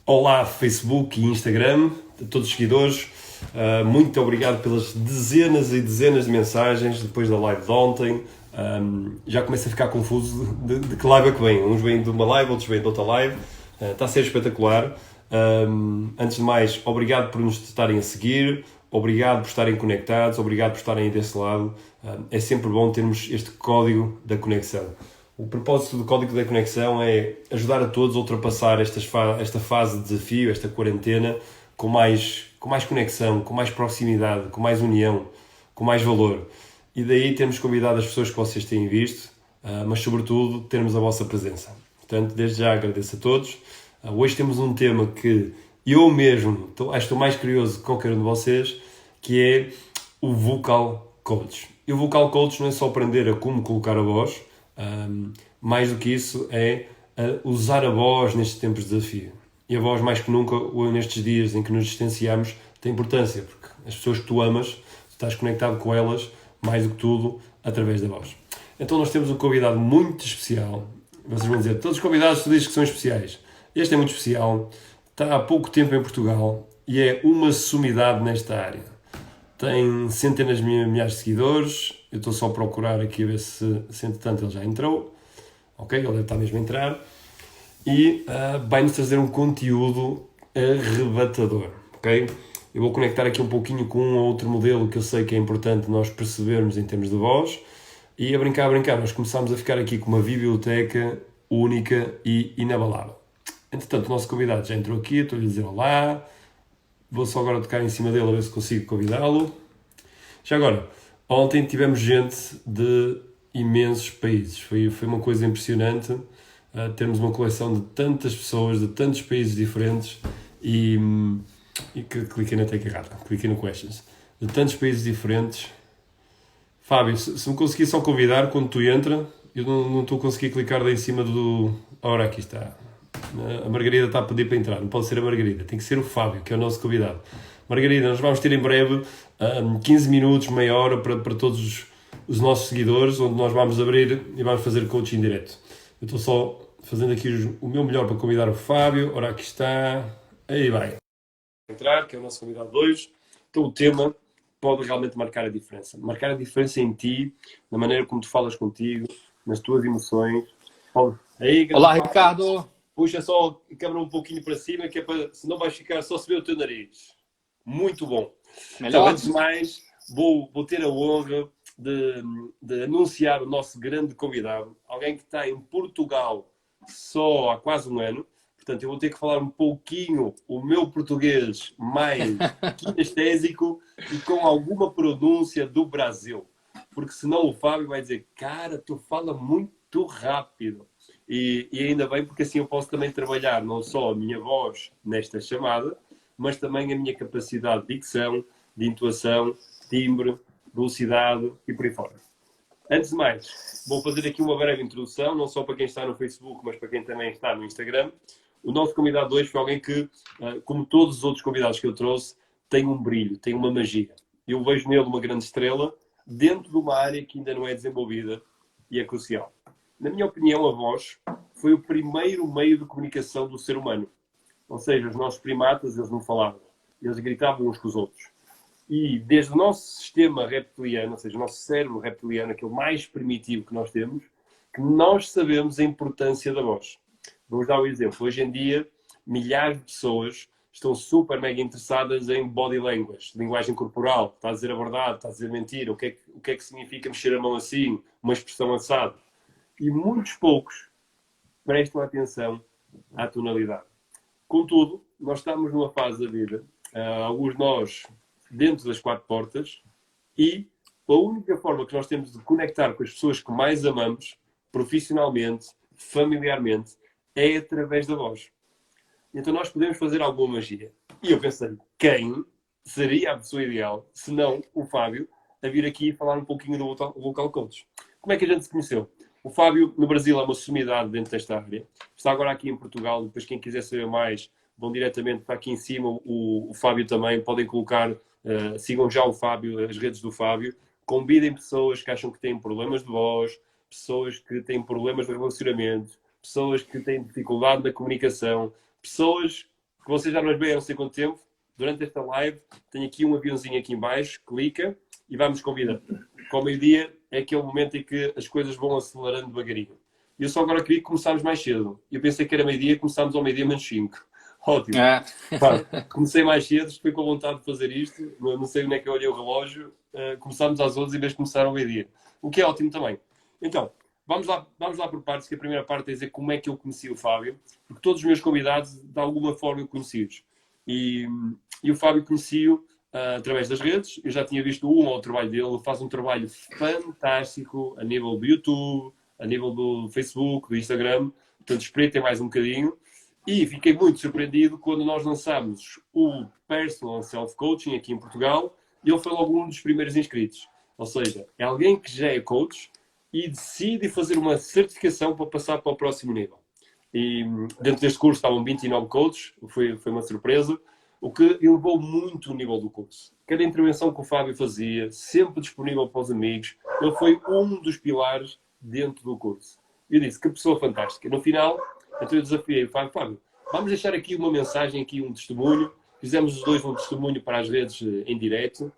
Olá, Facebook e Instagram, a todos os seguidores. Muito obrigado pelas dezenas e dezenas de mensagens depois da live de ontem. Já começo a ficar confuso de que live é que vem. Uns vêm de uma live, outros vêm de outra live. Está a ser espetacular. Antes de mais, obrigado por nos estarem a seguir. Obrigado por estarem conectados. Obrigado por estarem aí desse lado. É sempre bom termos este código da conexão. O propósito do Código da Conexão é ajudar a todos a ultrapassar esta fase de desafio, esta quarentena, com mais conexão, com mais proximidade, com mais união, com mais valor. E daí temos convidado as pessoas que vocês têm visto, mas sobretudo termos a vossa presença. Portanto, desde já agradeço a todos. Hoje temos um tema que eu mesmo estou mais curioso que qualquer um de vocês, que é o Vocal Coach. E o Vocal Coach não é só aprender a como colocar a voz, mais do que isso é usar a voz nestes tempos de desafio. E a voz, mais que nunca, nestes dias em que nos distanciamos, tem importância, porque as pessoas que tu amas, tu estás conectado com elas, mais do que tudo, através da voz. Então nós temos um convidado muito especial. Vocês vão dizer, todos os convidados tu dizes que são especiais. Este é muito especial, está há pouco tempo em Portugal e é uma sumidade nesta área. Tem centenas de milhares de seguidores. Eu estou só a procurar aqui a ver se entretanto ele já entrou. Ok, ele deve estar mesmo a entrar. E vai-nos trazer um conteúdo arrebatador. Ok? Eu vou conectar aqui um pouquinho com um ou outro modelo que eu sei que é importante nós percebermos em termos de voz. E a brincar, nós começámos a ficar aqui com uma biblioteca única e inabalável. Entretanto, o nosso convidado já entrou aqui. Estou-lhe a dizer olá. Vou só agora tocar em cima dele a ver se consigo convidá-lo. Já agora, ontem tivemos gente de imensos países. Foi uma coisa impressionante termos uma coleção de tantas pessoas, de tantos países diferentes e cliquei na tecla errada, cliquei no questions. De tantos países diferentes. Fábio, se me conseguir só convidar quando tu entra, eu não estou a conseguir clicar daí em cima do... Ora, aqui está. A Margarida está a pedir para entrar, não pode ser a Margarida, tem que ser o Fábio, que é o nosso convidado. Margarida, nós vamos ter em breve 15 minutos, meia hora para todos os nossos seguidores, onde nós vamos abrir e vamos fazer coaching direto. Eu estou só fazendo aqui o meu melhor para convidar o Fábio. Ora, aqui está. Aí vai. Entrar, que é o nosso convidado de hoje. Então o tema pode realmente marcar a diferença. Marcar a diferença em ti, na maneira como tu falas contigo, nas tuas emoções. Aí, Olá, Ricardo. Puxa só a câmera um pouquinho para cima, que é para, senão vais ficar só a se ver o teu nariz. Muito bom. Melhor? Então, antes de mais, vou ter a honra de anunciar o nosso grande convidado. Alguém que está em Portugal só há quase um ano. Portanto, eu vou ter que falar um pouquinho o meu português mais kinestésico e com alguma pronúncia do Brasil. Porque senão o Fábio vai dizer, cara, tu fala muito rápido. E ainda bem, porque assim eu posso também trabalhar não só a minha voz nesta chamada, mas também a minha capacidade de dicção, de intuação, timbre, velocidade e por aí fora. Antes de mais, vou fazer aqui uma breve introdução, não só para quem está no Facebook, mas para quem também está no Instagram. O nosso convidado de hoje foi alguém que, como todos os outros convidados que eu trouxe, tem um brilho, tem uma magia. Eu vejo nele uma grande estrela dentro de uma área que ainda não é desenvolvida e é crucial. Na minha opinião, a voz foi o primeiro meio de comunicação do ser humano. Ou seja, os nossos primatas, eles não falavam. Eles gritavam uns com os outros. E desde o nosso sistema reptiliano, ou seja, o nosso cérebro reptiliano, aquele mais primitivo que nós temos, que nós sabemos a importância da voz. Vamos dar um exemplo. Hoje em dia, milhares de pessoas estão super mega interessadas em body language, linguagem corporal. Está a dizer a verdade, está a dizer mentira. O que é que significa mexer a mão assim? Uma expressão assada. E muitos poucos prestam atenção à tonalidade. Contudo, nós estamos numa fase da vida, alguns de nós dentro das quatro portas, e a única forma que nós temos de conectar com as pessoas que mais amamos, profissionalmente, familiarmente, é através da voz. Então nós podemos fazer alguma magia. E eu pensei, quem seria a pessoa ideal, se não o Fábio, a vir aqui falar um pouquinho do Vocal Coach. Como é que a gente se conheceu? O Fábio, no Brasil, é uma sumidade dentro desta área. Está agora aqui em Portugal. Depois, quem quiser saber mais, vão diretamente para aqui em cima. O Fábio também. Podem colocar, sigam já o Fábio, as redes do Fábio. Convidem pessoas que acham que têm problemas de voz, pessoas que têm problemas de relacionamento, pessoas que têm dificuldade na comunicação, pessoas que vocês já nos veem há não sei quanto tempo, durante esta live, tenho aqui um aviãozinho aqui em baixo, clica e vamos convidar. Com o meio-dia é aquele momento em que as coisas vão acelerando devagarinho. Eu só agora queria que começássemos mais cedo. Eu pensei que era meio-dia e começámos ao meio-dia menos 5. Ótimo. Pá, comecei mais cedo, fui com vontade de fazer isto. Não sei onde é que eu olhei o relógio. Começámos às 11 em vez de começar ao meio-dia. O que é ótimo também. Então, vamos lá por partes, que a primeira parte é dizer como é que eu conheci o Fábio. Porque todos os meus convidados, de alguma forma, eu conheci-os. E o Fábio conheci-o através das redes. Eu já tinha visto ao trabalho dele. Ele faz um trabalho fantástico a nível do YouTube, a nível do Facebook, do Instagram. Portanto, espreitem mais um bocadinho. E fiquei muito surpreendido quando nós lançámos o Personal Self-Coaching aqui em Portugal. E ele foi logo um dos primeiros inscritos. Ou seja, é alguém que já é coach e decide fazer uma certificação para passar para o próximo nível. E dentro deste curso estavam 29 coaches. Foi uma surpresa. O que elevou muito o nível do curso. Cada intervenção que o Fábio fazia, sempre disponível para os amigos, ele foi um dos pilares dentro do curso. Eu disse, que pessoa fantástica. No final, então eu desafiei o Fábio, vamos deixar aqui uma mensagem, aqui um testemunho. Fizemos os dois um testemunho para as redes em direto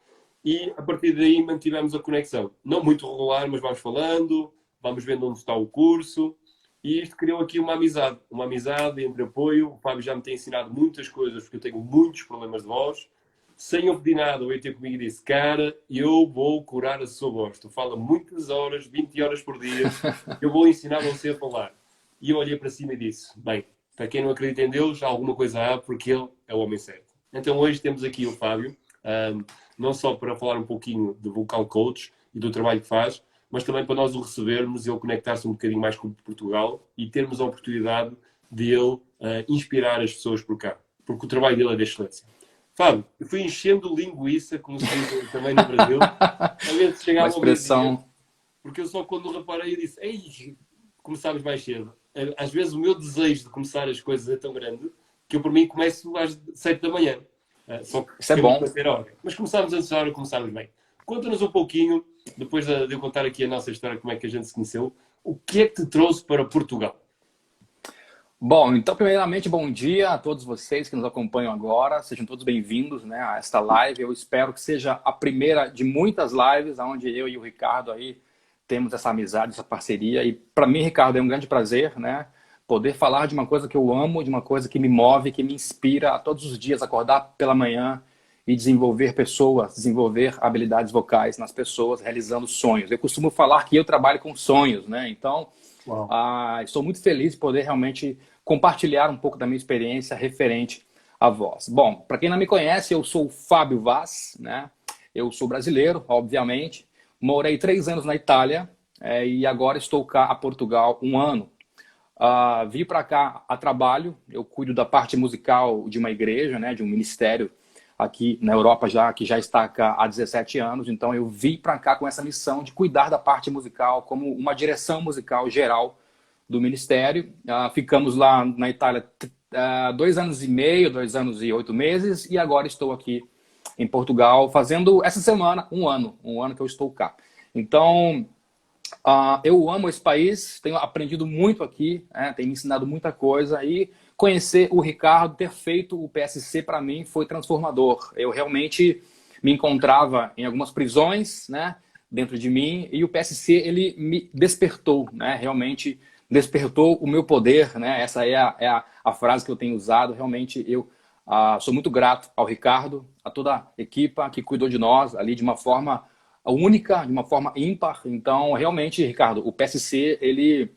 e a partir daí mantivemos a conexão. Não muito regular, mas vamos falando, vamos vendo onde está o curso. E isto criou aqui uma amizade entre apoio. O Fábio já me tem ensinado muitas coisas, porque eu tenho muitos problemas de voz. Sem eu pedir nada, ele veio ter comigo e disse, cara, eu vou curar a sua voz. Tu fala muitas horas, 20 horas por dia, eu vou ensinar você a falar. E eu olhei para cima e disse, bem, para quem não acredita em Deus, alguma coisa há, porque ele é o homem certo. Então hoje temos aqui o Fábio, não só para falar um pouquinho de vocal coach e do trabalho que faz, mas também para nós o recebermos e ele conectar-se um bocadinho mais com Portugal e termos a oportunidade de ele inspirar as pessoas por cá. Porque o trabalho dele é de excelência. Fábio, eu fui enchendo linguiça, como se diz também no Brasil, a ver se chegava ao meio-dia, porque eu só quando reparei eu disse, ei, começámos mais cedo. Às vezes o meu desejo de começar as coisas é tão grande que eu, por mim, começo às 7 da manhã. Só que isso é bom. Mas começámos antes da hora, começámos bem. Conta-nos um pouquinho, depois de eu contar aqui a nossa história, como é que a gente se conheceu, o que é que te trouxe para Portugal? Bom, então, primeiramente, bom dia a todos vocês que nos acompanham agora. Sejam todos bem-vindos, né, a esta live. Eu espero que seja a primeira de muitas lives, onde eu e o Ricardo aí temos essa amizade, essa parceria. E para mim, Ricardo, é um grande prazer, né, poder falar de uma coisa que eu amo, de uma coisa que me move, que me inspira a todos os dias acordar pela manhã e desenvolver pessoas, desenvolver habilidades vocais nas pessoas, realizando sonhos. Eu costumo falar que eu trabalho com sonhos, né? Então, estou muito feliz de poder realmente compartilhar um pouco da minha experiência referente à voz. Bom, para quem não me conhece, eu sou o Fábio Vaz, né? Eu sou brasileiro, obviamente. Morei 3 anos na Itália e agora estou cá a Portugal 1 ano. Vim para cá a trabalho, eu cuido da parte musical de uma igreja, né? De um ministério aqui na Europa, que já está cá há 17 anos. Então eu vim para cá com essa missão de cuidar da parte musical como uma direção musical geral do ministério. Ficamos lá na Itália 2 anos e meio, 2 anos e 8 meses, e agora estou aqui em Portugal fazendo essa semana 1 ano que eu estou cá. Então eu amo esse país, tenho aprendido muito aqui, tem me ensinado muita coisa, e conhecer o Ricardo, ter feito o PSC para mim foi transformador. Eu realmente me encontrava em algumas prisões, né, dentro de mim, e o PSC ele me despertou, né, realmente despertou o meu poder, né? Essa é a frase que eu tenho usado. Realmente eu sou muito grato ao Ricardo, a toda a equipa que cuidou de nós ali de uma forma única, de uma forma ímpar. Então, realmente, Ricardo, o PSC, ele...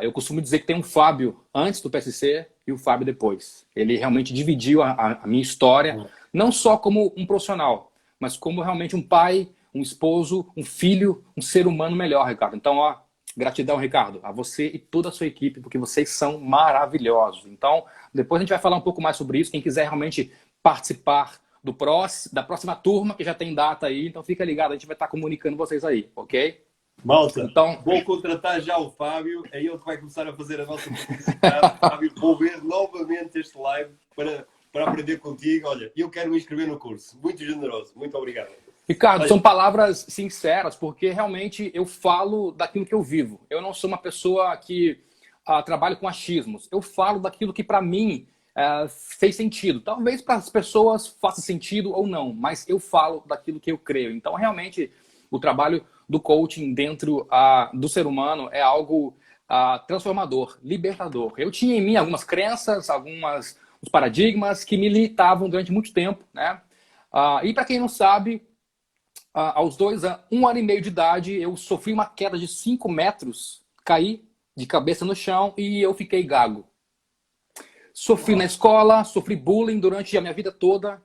eu costumo dizer que tem um Fábio antes do PSC e o Fábio depois. Ele realmente dividiu a minha história, não só como um profissional, mas como realmente um pai, um esposo, um filho, um ser humano melhor, Ricardo. Então, gratidão, Ricardo, a você e toda a sua equipe, porque vocês são maravilhosos. Então, depois a gente vai falar um pouco mais sobre isso. Quem quiser realmente participar da próxima turma, que já tem data aí, então fica ligado, a gente vai estar comunicando vocês aí, ok? Malta, então, vou contratar já o Fábio, é ele que vai começar a fazer a nossa publicidade. Fábio, vou ver novamente este live para aprender contigo. Olha, eu quero me inscrever no curso. Muito generoso, muito obrigado. Ricardo, são palavras sinceras, porque realmente eu falo daquilo que eu vivo. Eu não sou uma pessoa que trabalha com achismos. Eu falo daquilo que, para mim, fez sentido. Talvez para as pessoas faça sentido ou não, mas eu falo daquilo que eu creio. Então, realmente, o trabalho do coaching dentro do ser humano é algo transformador, libertador. Eu tinha em mim algumas crenças, os paradigmas que me limitavam durante muito tempo, né? E para quem não sabe, aos 1 ano e meio de idade, eu sofri uma queda de 5 metros, caí de cabeça no chão e eu fiquei gago. Sofri na escola, sofri bullying durante a minha vida toda,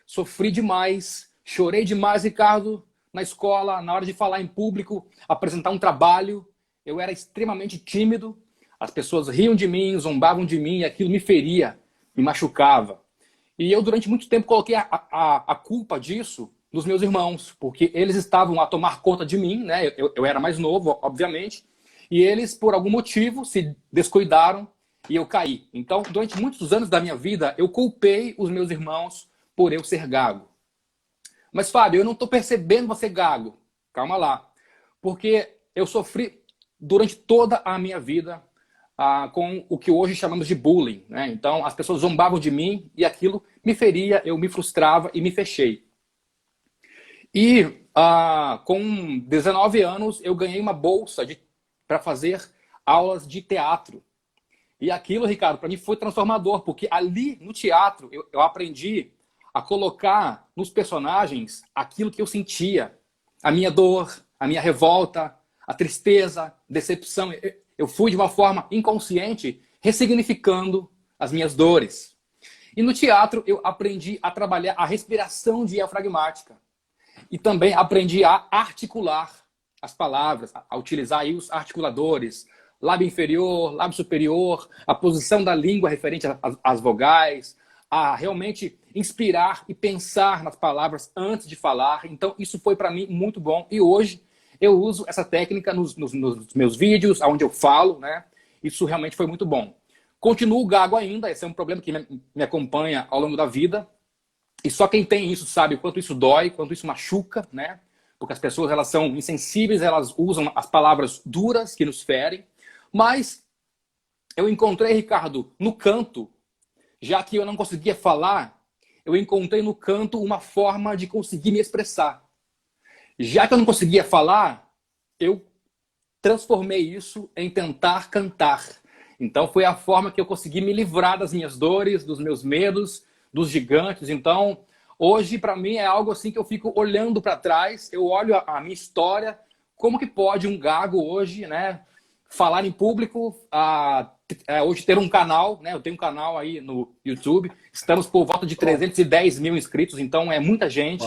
sofri demais, chorei demais, Ricardo, na escola, na hora de falar em público, apresentar um trabalho. Eu era extremamente tímido, as pessoas riam de mim, zombavam de mim, e aquilo me feria, me machucava. E eu, durante muito tempo, coloquei a culpa disso nos meus irmãos, porque eles estavam a tomar conta de mim, né? Eu era mais novo, obviamente, e eles, por algum motivo, se descuidaram e eu caí. Então, durante muitos anos da minha vida, eu culpei os meus irmãos por eu ser gago. Mas, Fábio, eu não estou percebendo você gago. Calma lá. Porque eu sofri durante toda a minha vida com o que hoje chamamos de bullying, né? Então, as pessoas zombavam de mim e aquilo me feria, eu me frustrava e me fechei. E com 19 anos, eu ganhei uma bolsa para fazer aulas de teatro. E aquilo, Ricardo, para mim foi transformador, porque ali no teatro eu aprendi a colocar nos personagens aquilo que eu sentia, a minha dor, a minha revolta, a tristeza, decepção. Eu fui de uma forma inconsciente ressignificando as minhas dores. E no teatro eu aprendi a trabalhar a respiração diafragmática. E também aprendi a articular as palavras, a utilizar aí os articuladores, lábio inferior, lábio superior, a posição da língua referente às vogais, a realmente inspirar e pensar nas palavras antes de falar. Então, isso foi para mim muito bom. E hoje eu uso essa técnica nos meus vídeos, onde eu falo, né? Isso realmente foi muito bom. Continuo gago ainda, esse é um problema que me acompanha ao longo da vida. E só quem tem isso sabe o quanto isso dói, quanto isso machuca, né? Porque as pessoas, elas são insensíveis, elas usam as palavras duras que nos ferem. Mas eu encontrei, Ricardo, no canto, já que eu não conseguia falar, eu encontrei no canto uma forma de conseguir me expressar. Já que eu não conseguia falar, eu transformei isso em tentar cantar. Então foi a forma que eu consegui me livrar das minhas dores, dos meus medos, dos gigantes. Então, hoje para mim é algo assim que eu fico olhando para trás, eu olho a minha história, como que pode um gago hoje, né, falar em público, hoje ter um canal, né? Eu tenho um canal aí no YouTube, estamos por volta de 310 mil inscritos, então é muita gente,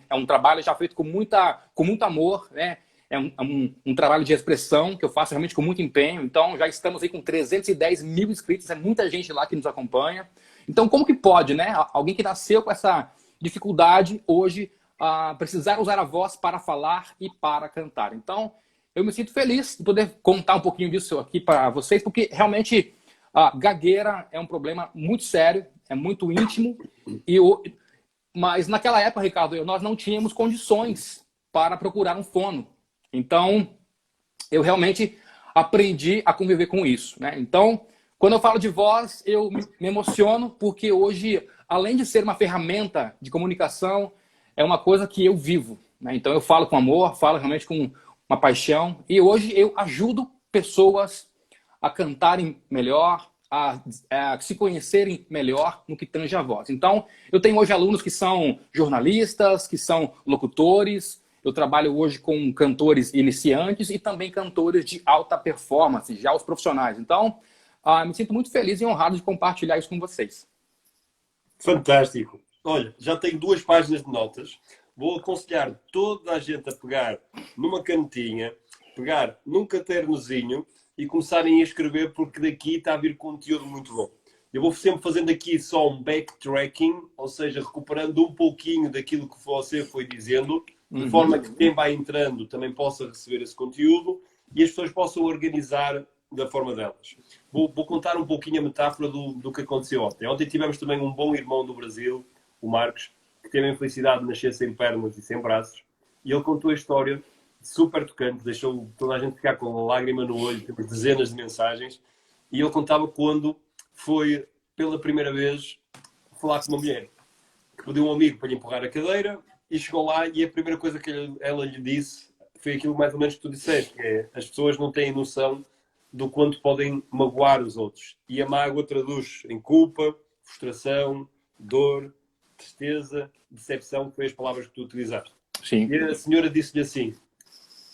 é um trabalho já feito com muito amor, né? É um trabalho de expressão que eu faço realmente com muito empenho, então já estamos aí com 310 mil inscritos, é muita gente lá que nos acompanha. Então como que pode, né? Alguém que nasceu com essa dificuldade hoje precisar usar a voz para falar e para cantar. Então, eu me sinto feliz de poder contar um pouquinho disso aqui para vocês, porque realmente a gagueira é um problema muito sério, é muito íntimo. Mas naquela época, Ricardo, nós não tínhamos condições para procurar um fono. Então, eu realmente aprendi a conviver com isso, né? Então, quando eu falo de voz, eu me emociono, porque hoje, além de ser uma ferramenta de comunicação, é uma coisa que eu vivo, né? Então, eu falo com amor, falo realmente com uma paixão. E hoje eu ajudo pessoas a cantarem melhor, a se conhecerem melhor no que tange a voz. Então, eu tenho hoje alunos que são jornalistas, que são locutores. Eu trabalho hoje com cantores iniciantes e também cantores de alta performance, já os profissionais. Então, me sinto muito feliz e honrado de compartilhar isso com vocês. Fantástico. Olha, já tenho 2 páginas de notas. Vou aconselhar toda a gente a pegar numa canetinha, pegar num cadernozinho e começarem a escrever, porque daqui está a vir conteúdo muito bom. Eu vou sempre fazendo aqui só um backtracking, ou seja, recuperando um pouquinho daquilo que você foi dizendo, de forma que quem vai entrando também possa receber esse conteúdo e as pessoas possam organizar da forma delas. Vou contar um pouquinho a metáfora do que aconteceu ontem. Ontem tivemos também um bom irmão do Brasil, o Marcos, que teve a infelicidade de nascer sem pernas e sem braços, e ele contou a história super tocante, deixou toda a gente ficar com uma lágrima no olho, temos dezenas de mensagens, e ele contava quando foi pela primeira vez, falar com uma mulher que pediu um amigo para lhe empurrar a cadeira e chegou lá e a primeira coisa que ela lhe disse foi aquilo mais ou menos que tu disseste, que é as pessoas não têm noção do quanto podem magoar os outros. E a mágoa traduz em culpa, frustração, dor, tristeza, decepção, que foi as palavras que tu utilizaste. Sim. E a senhora disse-lhe assim,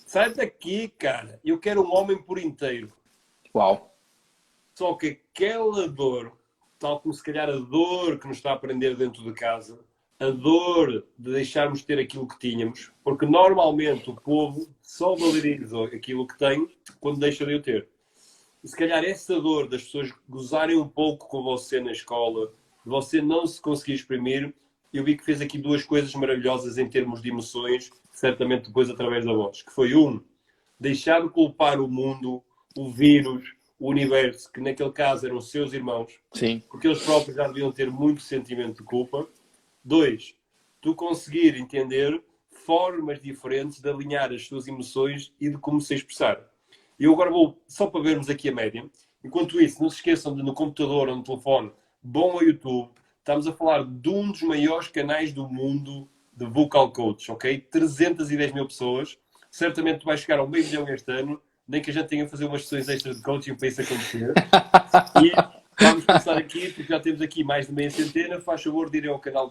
sai daqui, cara, eu quero um homem por inteiro. Uau. Só que aquela dor, tal como se calhar a dor que nos está a prender dentro de casa, a dor de deixarmos de ter aquilo que tínhamos, porque normalmente o povo só valoriza aquilo que tem quando deixa de o ter. E se calhar essa dor das pessoas gozarem um pouco com você na escola, de você não se conseguir exprimir, eu vi que fez aqui duas coisas maravilhosas em termos de emoções, certamente depois através da voz, que foi deixar de culpar o mundo, o vírus, o universo, que naquele caso eram seus irmãos, Sim. porque eles próprios já deviam ter muito sentimento de culpa. 2, tu conseguir entender formas diferentes de alinhar as suas emoções e de como se expressar. E eu agora vou, só para vermos aqui a média, enquanto isso, não se esqueçam de no computador ou no telefone, bom ao YouTube, estamos a falar de um dos maiores canais do mundo de vocal coach, ok? 310 mil pessoas, certamente tu vais chegar ao meio milhão este ano, nem que a gente tenha a fazer umas sessões extras de coaching para isso acontecer. E vamos começar aqui, porque já temos aqui mais de meia centena. Faz favor de irem ao canal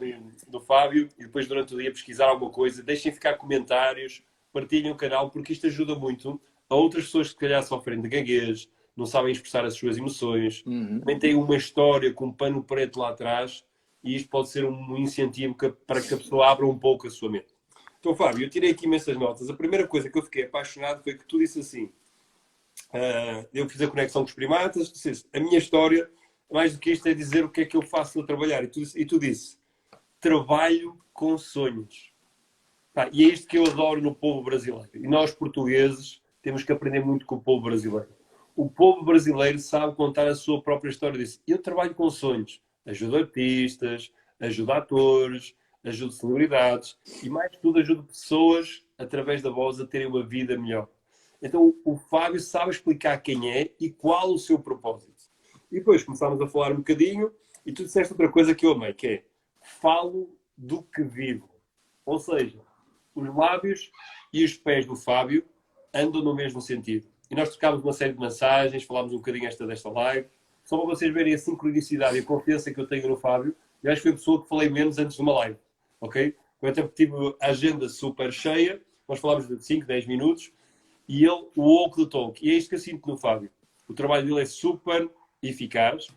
do Fábio e depois durante o dia pesquisar alguma coisa. Deixem ficar comentários, partilhem o canal, porque isto ajuda muito a outras pessoas que se calhar sofrem de gaguez, não sabem expressar as suas emoções, também têm uma história com um pano preto lá atrás e isto pode ser um incentivo para que a pessoa abra um pouco a sua mente. Então, Fábio, eu tirei aqui imensas notas. A primeira coisa que eu fiquei apaixonado foi que tu disse assim, eu fiz a conexão com os primatas, disse, a minha história, mais do que isto, é dizer o que é que eu faço a trabalhar. E tu disse, trabalho com sonhos. E é isto que eu adoro no povo brasileiro. E nós, portugueses, temos que aprender muito com o povo brasileiro. O povo brasileiro sabe contar a sua própria história. Disse, eu trabalho com sonhos. Ajudo artistas, ajudo atores, ajudo celebridades e, mais que tudo, ajudo pessoas, através da voz, a terem uma vida melhor. Então, o Fábio sabe explicar quem é e qual o seu propósito. E depois começámos a falar um bocadinho e tu disseste outra coisa que eu amei, que é falo do que vivo. Ou seja, os lábios e os pés do Fábio andam no mesmo sentido. E nós trocámos uma série de mensagens, falámos um bocadinho desta live, só para vocês verem a sincronicidade e a confiança que eu tenho no Fábio. Eu acho que foi a pessoa que falei menos antes de uma live. Ok? Eu até tive a agenda super cheia, nós falámos de 5, 10 minutos, e ele, o walk the talk. E é isto que eu sinto no Fábio. O trabalho dele é super eficaz.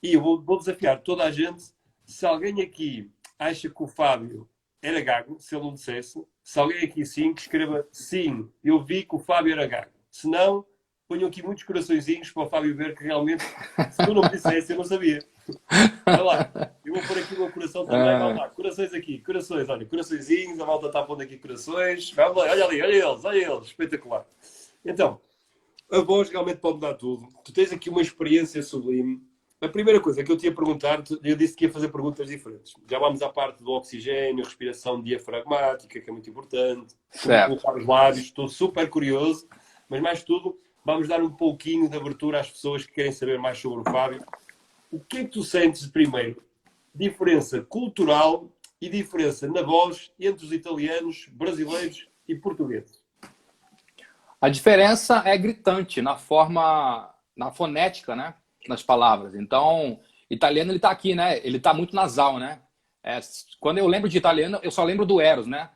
E eu vou desafiar toda a gente, se alguém aqui acha que o Fábio era gago, se ele não dissesse, se alguém aqui sim, que escreva sim, eu vi que o Fábio era gago. Se não, ponham aqui muitos coraçõezinhos para o Fábio ver que realmente, se tu não dissesse, eu não sabia. Olha lá, eu vou pôr aqui o meu coração também. Vamos lá, corações aqui, corações, olha, coraçõezinhos, a malta está pondo aqui corações. Vamos lá, olha ali, olha eles, espetacular. Então, a voz realmente pode dar tudo. Tu tens aqui uma experiência sublime. A primeira coisa que eu te ia perguntar, eu disse que ia fazer perguntas diferentes. Já vamos à parte do oxigênio, respiração diafragmática, que é muito importante. Colocar os lábios, estou super curioso. Mas mais tudo, vamos dar um pouquinho de abertura às pessoas que querem saber mais sobre o Fábio. O que é que tu sentes, primeiro, diferença cultural e diferença na voz entre os italianos, brasileiros e portugueses? A diferença é gritante na forma, na fonética, né? Nas palavras. Então, italiano, ele tá aqui, né? Ele tá muito nasal, né? Quando eu lembro de italiano, eu só lembro do Eros, né?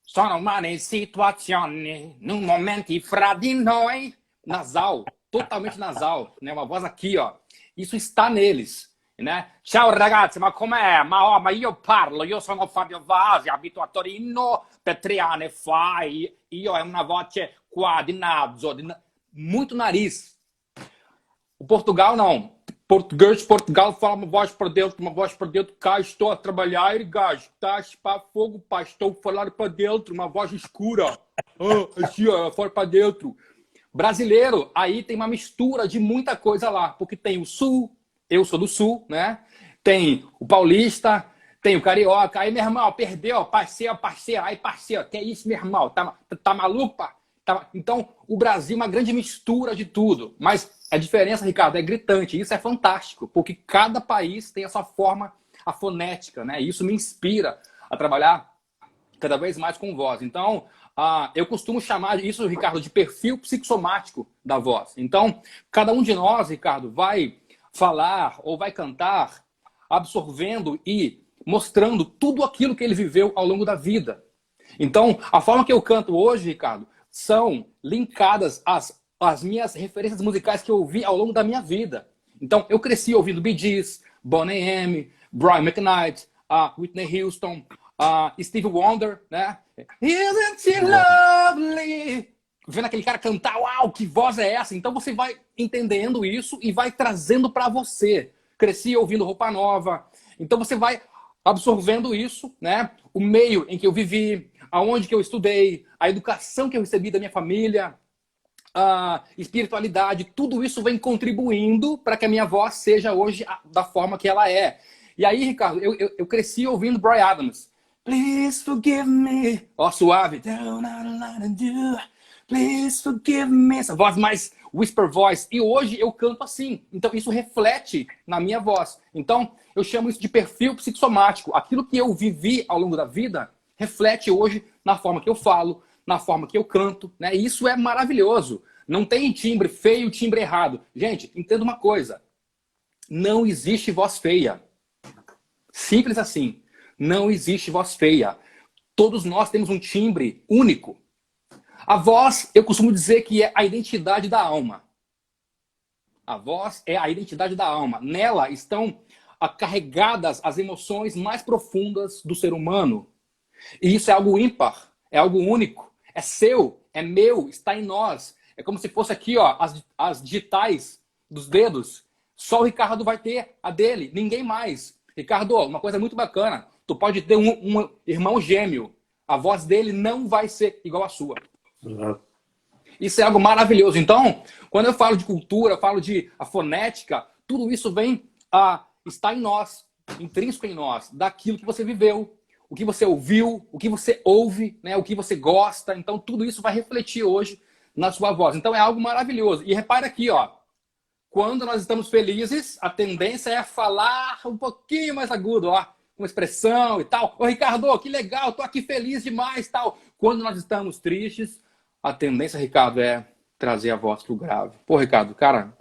Sono umane situazioni, num momento fra di noi. Nasal, totalmente nasal, né? Uma voz aqui, ó. Isso está neles, né? Ciao ragazzi, ma com'è? Ma io parlo, io sono Fabio Vasi, abito a Torino per 3 anni fa, io è una voce qua di naso, muito nariz. O Portugal não. Português de Portugal fala uma voz para dentro, cá estou a trabalhar, gajo, estás para fogo, pá, estou a falar para dentro, uma voz escura, assim, ó, fora para dentro. Brasileiro, aí tem uma mistura de muita coisa lá, porque tem o sul, eu sou do sul, né? Tem o paulista, tem o carioca, aí, meu irmão, perdeu, parceiro, aí, parceiro, que é isso, meu irmão, tá maluco, pá? Então, o Brasil é uma grande mistura de tudo, mas A diferença, Ricardo, é gritante. Isso é fantástico, porque cada país tem a sua forma, a fonética, né? E isso me inspira a trabalhar cada vez mais com voz. Então, eu costumo chamar isso, Ricardo, de perfil psicossomático da voz. Então, cada um de nós, Ricardo, vai falar ou vai cantar absorvendo e mostrando tudo aquilo que ele viveu ao longo da vida. Então, a forma que eu canto hoje, Ricardo, são linkadas às minhas referências musicais que eu ouvi ao longo da minha vida. Então, eu cresci ouvindo Bee Gees, Boney M, Brian McKnight, Whitney Houston, Stevie Wonder, né? Isn't she lovely? Vendo aquele cara cantar, uau, que voz é essa? Então você vai entendendo isso e vai trazendo para você. Cresci ouvindo Roupa Nova. Então você vai absorvendo isso, né? O meio em que eu vivi, aonde que eu estudei, a educação que eu recebi da minha família, a espiritualidade, tudo isso vem contribuindo para que a minha voz seja hoje da forma que ela é. E aí, Ricardo, eu cresci ouvindo Bryan Adams. Please forgive me. Ó, suave. Please forgive me. Essa voz mais whisper voice. E hoje eu canto assim. Então isso reflete na minha voz. Então eu chamo isso de perfil psicossomático. Aquilo que eu vivi ao longo da vida reflete hoje na forma que eu falo, na forma que eu canto, né? E isso é maravilhoso. Não tem timbre feio, timbre errado. Gente, entenda uma coisa. Não existe voz feia. Simples assim. Não existe voz feia. Todos nós temos um timbre único. A voz, eu costumo dizer que é a identidade da alma. A voz é a identidade da alma. Nela estão carregadas as emoções mais profundas do ser humano. E isso é algo ímpar, é algo único. É seu, é meu, está em nós. É como se fosse aqui, ó, as digitais dos dedos. Só o Ricardo vai ter a dele, ninguém mais. Ricardo, uma coisa muito bacana. Tu pode ter um irmão gêmeo. A voz dele não vai ser igual à sua. Verdade. Isso é algo maravilhoso. Então, quando eu falo de cultura, eu falo de a fonética, tudo isso vem está em nós, intrínseco em nós, daquilo que você viveu, o que você ouviu, o que você ouve, né, o que você gosta. Então, tudo isso vai refletir hoje na sua voz. Então, é algo maravilhoso. E repare aqui, ó, quando nós estamos felizes, a tendência é falar um pouquinho mais agudo, ó, com expressão e tal. Ô, Ricardo, que legal, tô aqui feliz demais, tal. Quando nós estamos tristes, a tendência, Ricardo, é trazer a voz pro grave. Pô, Ricardo, cara,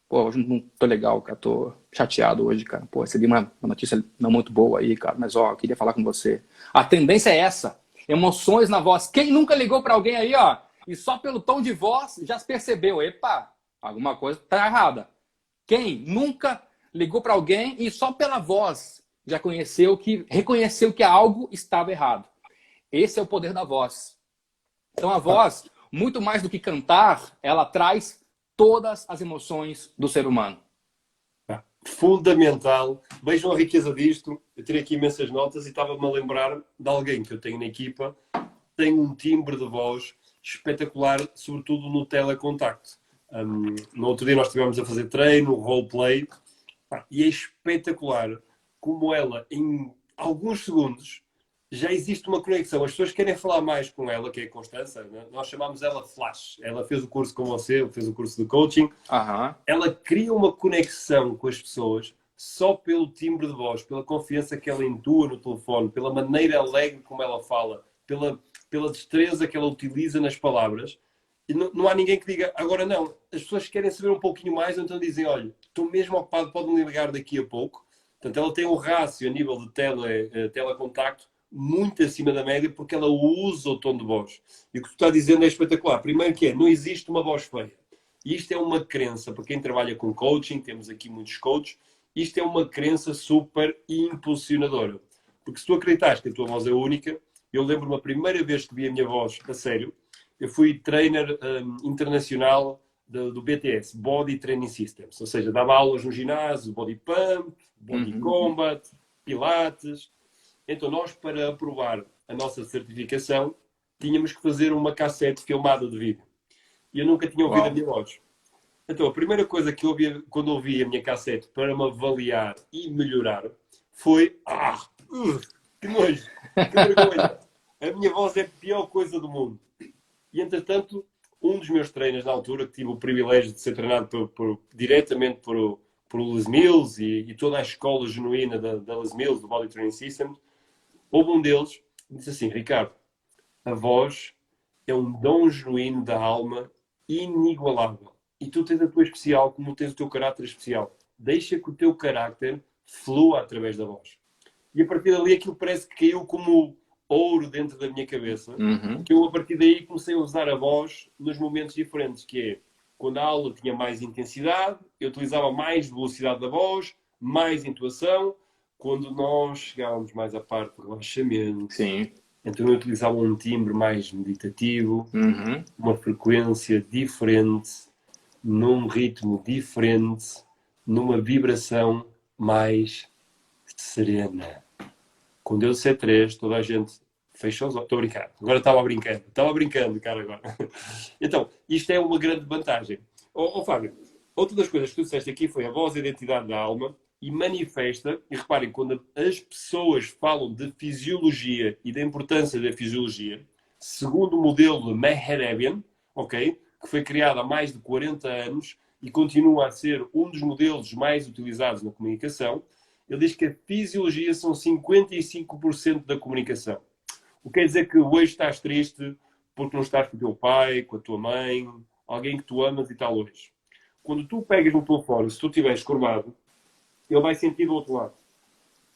pô, hoje não tô legal, cara, tô chateado hoje, cara. Pô, recebi uma notícia não muito boa aí, cara, mas ó, eu queria falar com você. A tendência é essa, emoções na voz. Quem nunca ligou para alguém aí, ó, e só pelo tom de voz já percebeu, epa, alguma coisa tá errada. Quem nunca ligou para alguém e só pela voz já reconheceu que algo estava errado. Esse é o poder da voz. Então a voz, muito mais do que cantar, ela traz todas as emoções do ser humano. Fundamental. Vejam a riqueza disto. Eu tirei aqui imensas notas e estava-me a lembrar de alguém que eu tenho na equipa. Tem um timbre de voz espetacular, sobretudo no telecontacto. No outro dia nós estivemos a fazer treino, roleplay, e é espetacular como ela, em alguns segundos, já existe uma conexão. As pessoas querem falar mais com ela, que é a Constança, né? Nós chamamos ela Flash. Ela fez o curso com você, fez o curso de coaching. Uhum. Ela cria uma conexão com as pessoas só pelo timbre de voz, pela confiança que ela intua no telefone, pela maneira alegre como ela fala, pela destreza que ela utiliza nas palavras. E não há ninguém que diga, agora não. As pessoas querem saber um pouquinho mais, então dizem, olha, estou mesmo ocupado, pode-me ligar daqui a pouco. Portanto, ela tem um rácio a nível de telecontacto muito acima da média, porque ela usa o tom de voz. E o que tu está dizendo é espetacular. Primeiro que não existe uma voz feia. E isto é uma crença, para quem trabalha com coaching, temos aqui muitos coaches, isto é uma crença super impulsionadora. Porque se tu acreditas que a tua voz é única, eu lembro-me a primeira vez que vi a minha voz a sério, eu fui trainer internacional do BTS, Body Training Systems, ou seja, dava aulas no ginásio, Body Pump, Body Combat, Pilates. Então nós, para aprovar a nossa certificação, tínhamos que fazer uma cassete filmada de vídeo. E eu nunca tinha ouvido a minha voz. Então a primeira coisa que eu ouvi quando ouvi a minha cassete para me avaliar e melhorar foi que nojo, que vergonha. A minha voz é a pior coisa do mundo. E entretanto Um dos meus treinos na altura, que tive o privilégio de ser treinado diretamente por Les Mills e toda a escola genuína da Les Mills, do Body Training System, houve um deles que disse assim: Ricardo, a voz é um dom genuíno da alma inigualável. E tu tens a tua especial como tens o teu caráter especial. Deixa que o teu caráter flua através da voz. E a partir dali aquilo parece que caiu como ouro dentro da minha cabeça. Que eu a partir daí comecei a usar a voz nos momentos diferentes, que é quando a aula tinha mais intensidade, eu utilizava mais velocidade da voz, mais intuação. Quando nós chegávamos mais à parte do relaxamento, Sim. então eu utilizava um timbre mais meditativo, uma frequência diferente, num ritmo diferente, numa vibração mais serena. Quando eu disser 3, toda a gente fechou os olhos. Estou a brincar. Agora estava brincando, cara, agora. Então, isto é uma grande vantagem. Fábio, outra das coisas que tu disseste aqui foi a voz e a identidade da alma e manifesta, e reparem, quando as pessoas falam de fisiologia e da importância da fisiologia, segundo o modelo de Mehrabian, ok, que foi criado há mais de 40 anos e continua a ser um dos modelos mais utilizados na comunicação, ele diz que a fisiologia são 55% da comunicação. O que quer dizer que hoje estás triste porque não estás com o teu pai, com a tua mãe, alguém que tu amas e tal hoje. Quando tu pegas no telefone, se tu estiveres curvado, ele vai sentir do outro lado.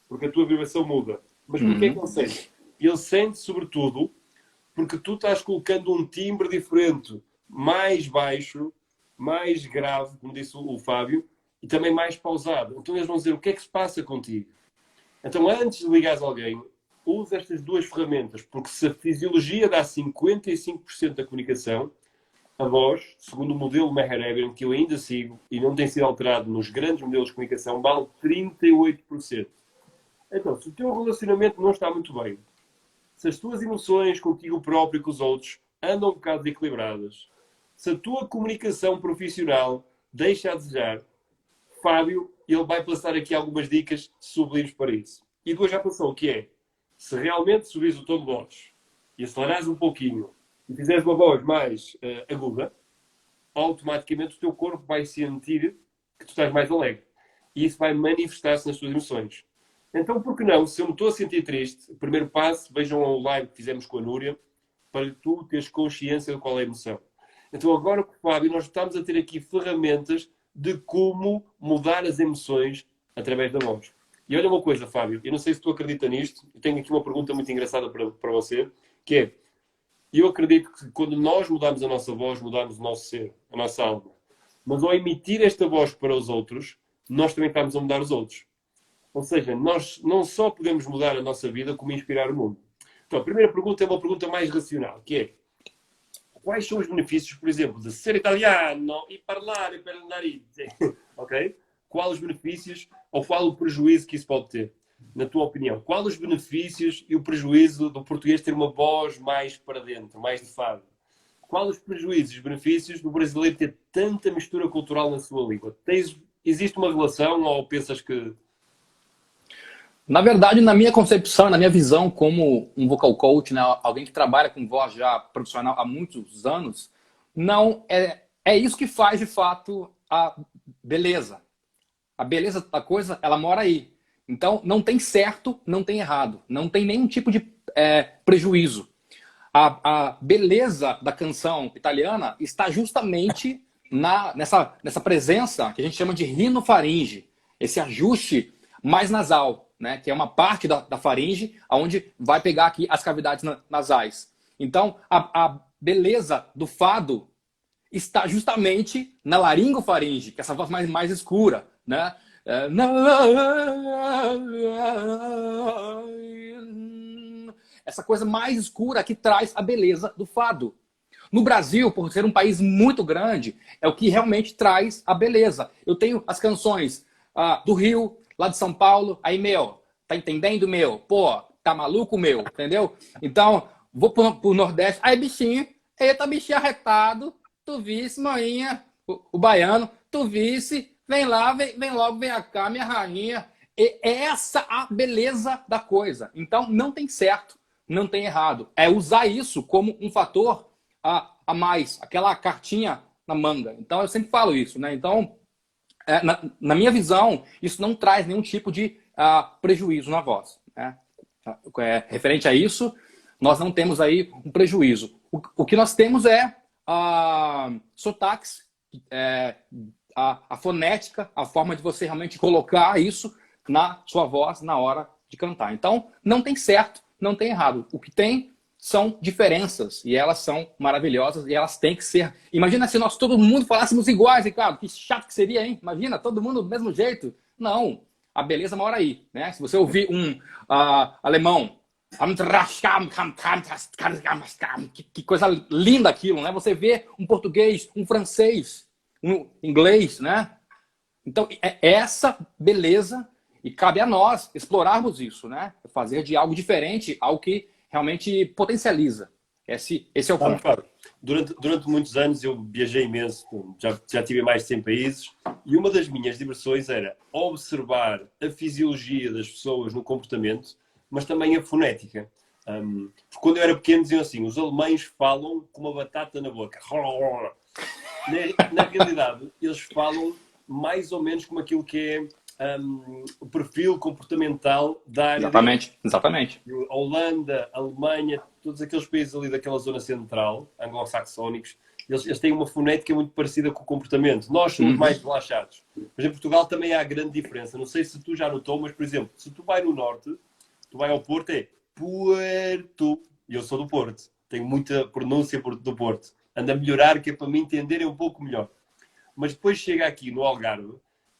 Porque a tua vibração muda. Mas porquê é que ele sente? Ele sente, sobretudo, porque tu estás colocando um timbre diferente, mais baixo, mais grave, como disse o Fábio, e também mais pausado. Então eles vão dizer: o que é que se passa contigo? Então, antes de ligares a alguém, use estas duas ferramentas, porque se a fisiologia dá 55% da comunicação, a voz, segundo o modelo Mehrabian, que eu ainda sigo e não tem sido alterado nos grandes modelos de comunicação, vale 38%. Então, se o teu relacionamento não está muito bem, se as tuas emoções contigo próprio e com os outros andam um bocado desequilibradas, se a tua comunicação profissional deixa a desejar, Fábio, ele vai passar aqui algumas dicas sublimes para isso. E depois já passou, o que é? Se realmente subires o tom de voz e acelerares um pouquinho e fizeres uma voz mais aguda, automaticamente o teu corpo vai sentir que tu estás mais alegre. E isso vai manifestar-se nas tuas emoções. Então, por que não? Se eu me estou a sentir triste, o primeiro passo, vejam o live que fizemos com a Núria, para tu teres consciência de qual é a emoção. Então, agora com o Fábio, nós estamos a ter aqui ferramentas de como mudar as emoções através da voz. E olha uma coisa, Fábio, eu não sei se tu acredita nisto, eu tenho aqui uma pergunta muito engraçada para você, que é: eu acredito que quando nós mudamos a nossa voz, mudamos o nosso ser, a nossa alma. Mas ao emitir esta voz para os outros, nós também estamos a mudar os outros. Ou seja, nós não só podemos mudar a nossa vida, como inspirar o mundo. Então, a primeira pergunta é uma pergunta mais racional, que é: quais são os benefícios, por exemplo, de ser italiano e falar pela nariz? Ok? Quais os benefícios ou qual o prejuízo que isso pode ter? Na tua opinião, quais os benefícios e o prejuízo do português ter uma voz mais para dentro, mais de fado? Quais os prejuízos e os benefícios do brasileiro ter tanta mistura cultural na sua língua? Existe uma relação ou pensas que... Na verdade, na minha concepção, na minha visão como um vocal coach, né, alguém que trabalha com voz já profissional há muitos anos, não é isso que faz de fato a beleza. A beleza da coisa, ela mora aí. Então, não tem certo, não tem errado. Não tem nenhum tipo de prejuízo. A beleza da canção italiana está justamente nessa presença que a gente chama de rinofaringe. Esse ajuste mais nasal, né? Que é uma parte da faringe onde vai pegar aqui as cavidades nasais. Então, a beleza do fado está justamente na laringofaringe, que é essa voz mais escura, né? Essa coisa mais escura que traz a beleza do fado. No Brasil, por ser um país muito grande, é o que realmente traz a beleza. Eu tenho as canções do Rio, lá de São Paulo, aí, meu, tá entendendo, meu? Pô, tá maluco, meu? Entendeu? Então, vou pro Nordeste, aí, bichinho, eita, bichinho arretado, tu visse, manhinha, o baiano, tu visse, vem lá, vem logo, vem cá, minha rainha. E essa a beleza da coisa. Então, não tem certo, não tem errado. É usar isso como um fator a mais, aquela cartinha na manga. Então, eu sempre falo isso, né? Então, na minha visão, isso não traz nenhum tipo de prejuízo na voz, né? Referente a isso, nós não temos aí um prejuízo. O que nós temos é sotaques, a fonética, a forma de você realmente colocar isso na sua voz na hora de cantar. Então, não tem certo, não tem errado. O que tem são diferenças e elas são maravilhosas e elas têm que ser. Imagina se nós todo mundo falássemos iguais, Ricardo, que chato que seria, hein? Imagina, todo mundo do mesmo jeito. Não, a beleza mora aí, né? Se você ouvir um alemão, que coisa linda aquilo, né? Você vê um português, um francês, um inglês, né? Então, é essa beleza e cabe a nós explorarmos isso, né? Fazer de algo diferente algo que realmente potencializa. Esse é o ponto. Claro. Durante muitos anos eu viajei imenso, já tive em mais de 100 países, e uma das minhas diversões era observar a fisiologia das pessoas no comportamento, mas também a fonética. Quando eu era pequeno diziam assim, os alemães falam com uma batata na boca. Na realidade, eles falam mais ou menos como aquilo que é o perfil comportamental da área. Exatamente. A Holanda, a Alemanha, todos aqueles países ali daquela zona central, anglo-saxónicos, eles têm uma fonética muito parecida com o comportamento. Nós somos mais relaxados. Mas em Portugal também há grande diferença. Não sei se tu já notou, mas, por exemplo, se tu vai no norte, tu vai ao Porto, é Puerto. E eu sou do Porto. Tenho muita pronúncia do Porto. Ando a melhorar, que é para me entenderem um pouco melhor. Mas depois chega aqui no Algarve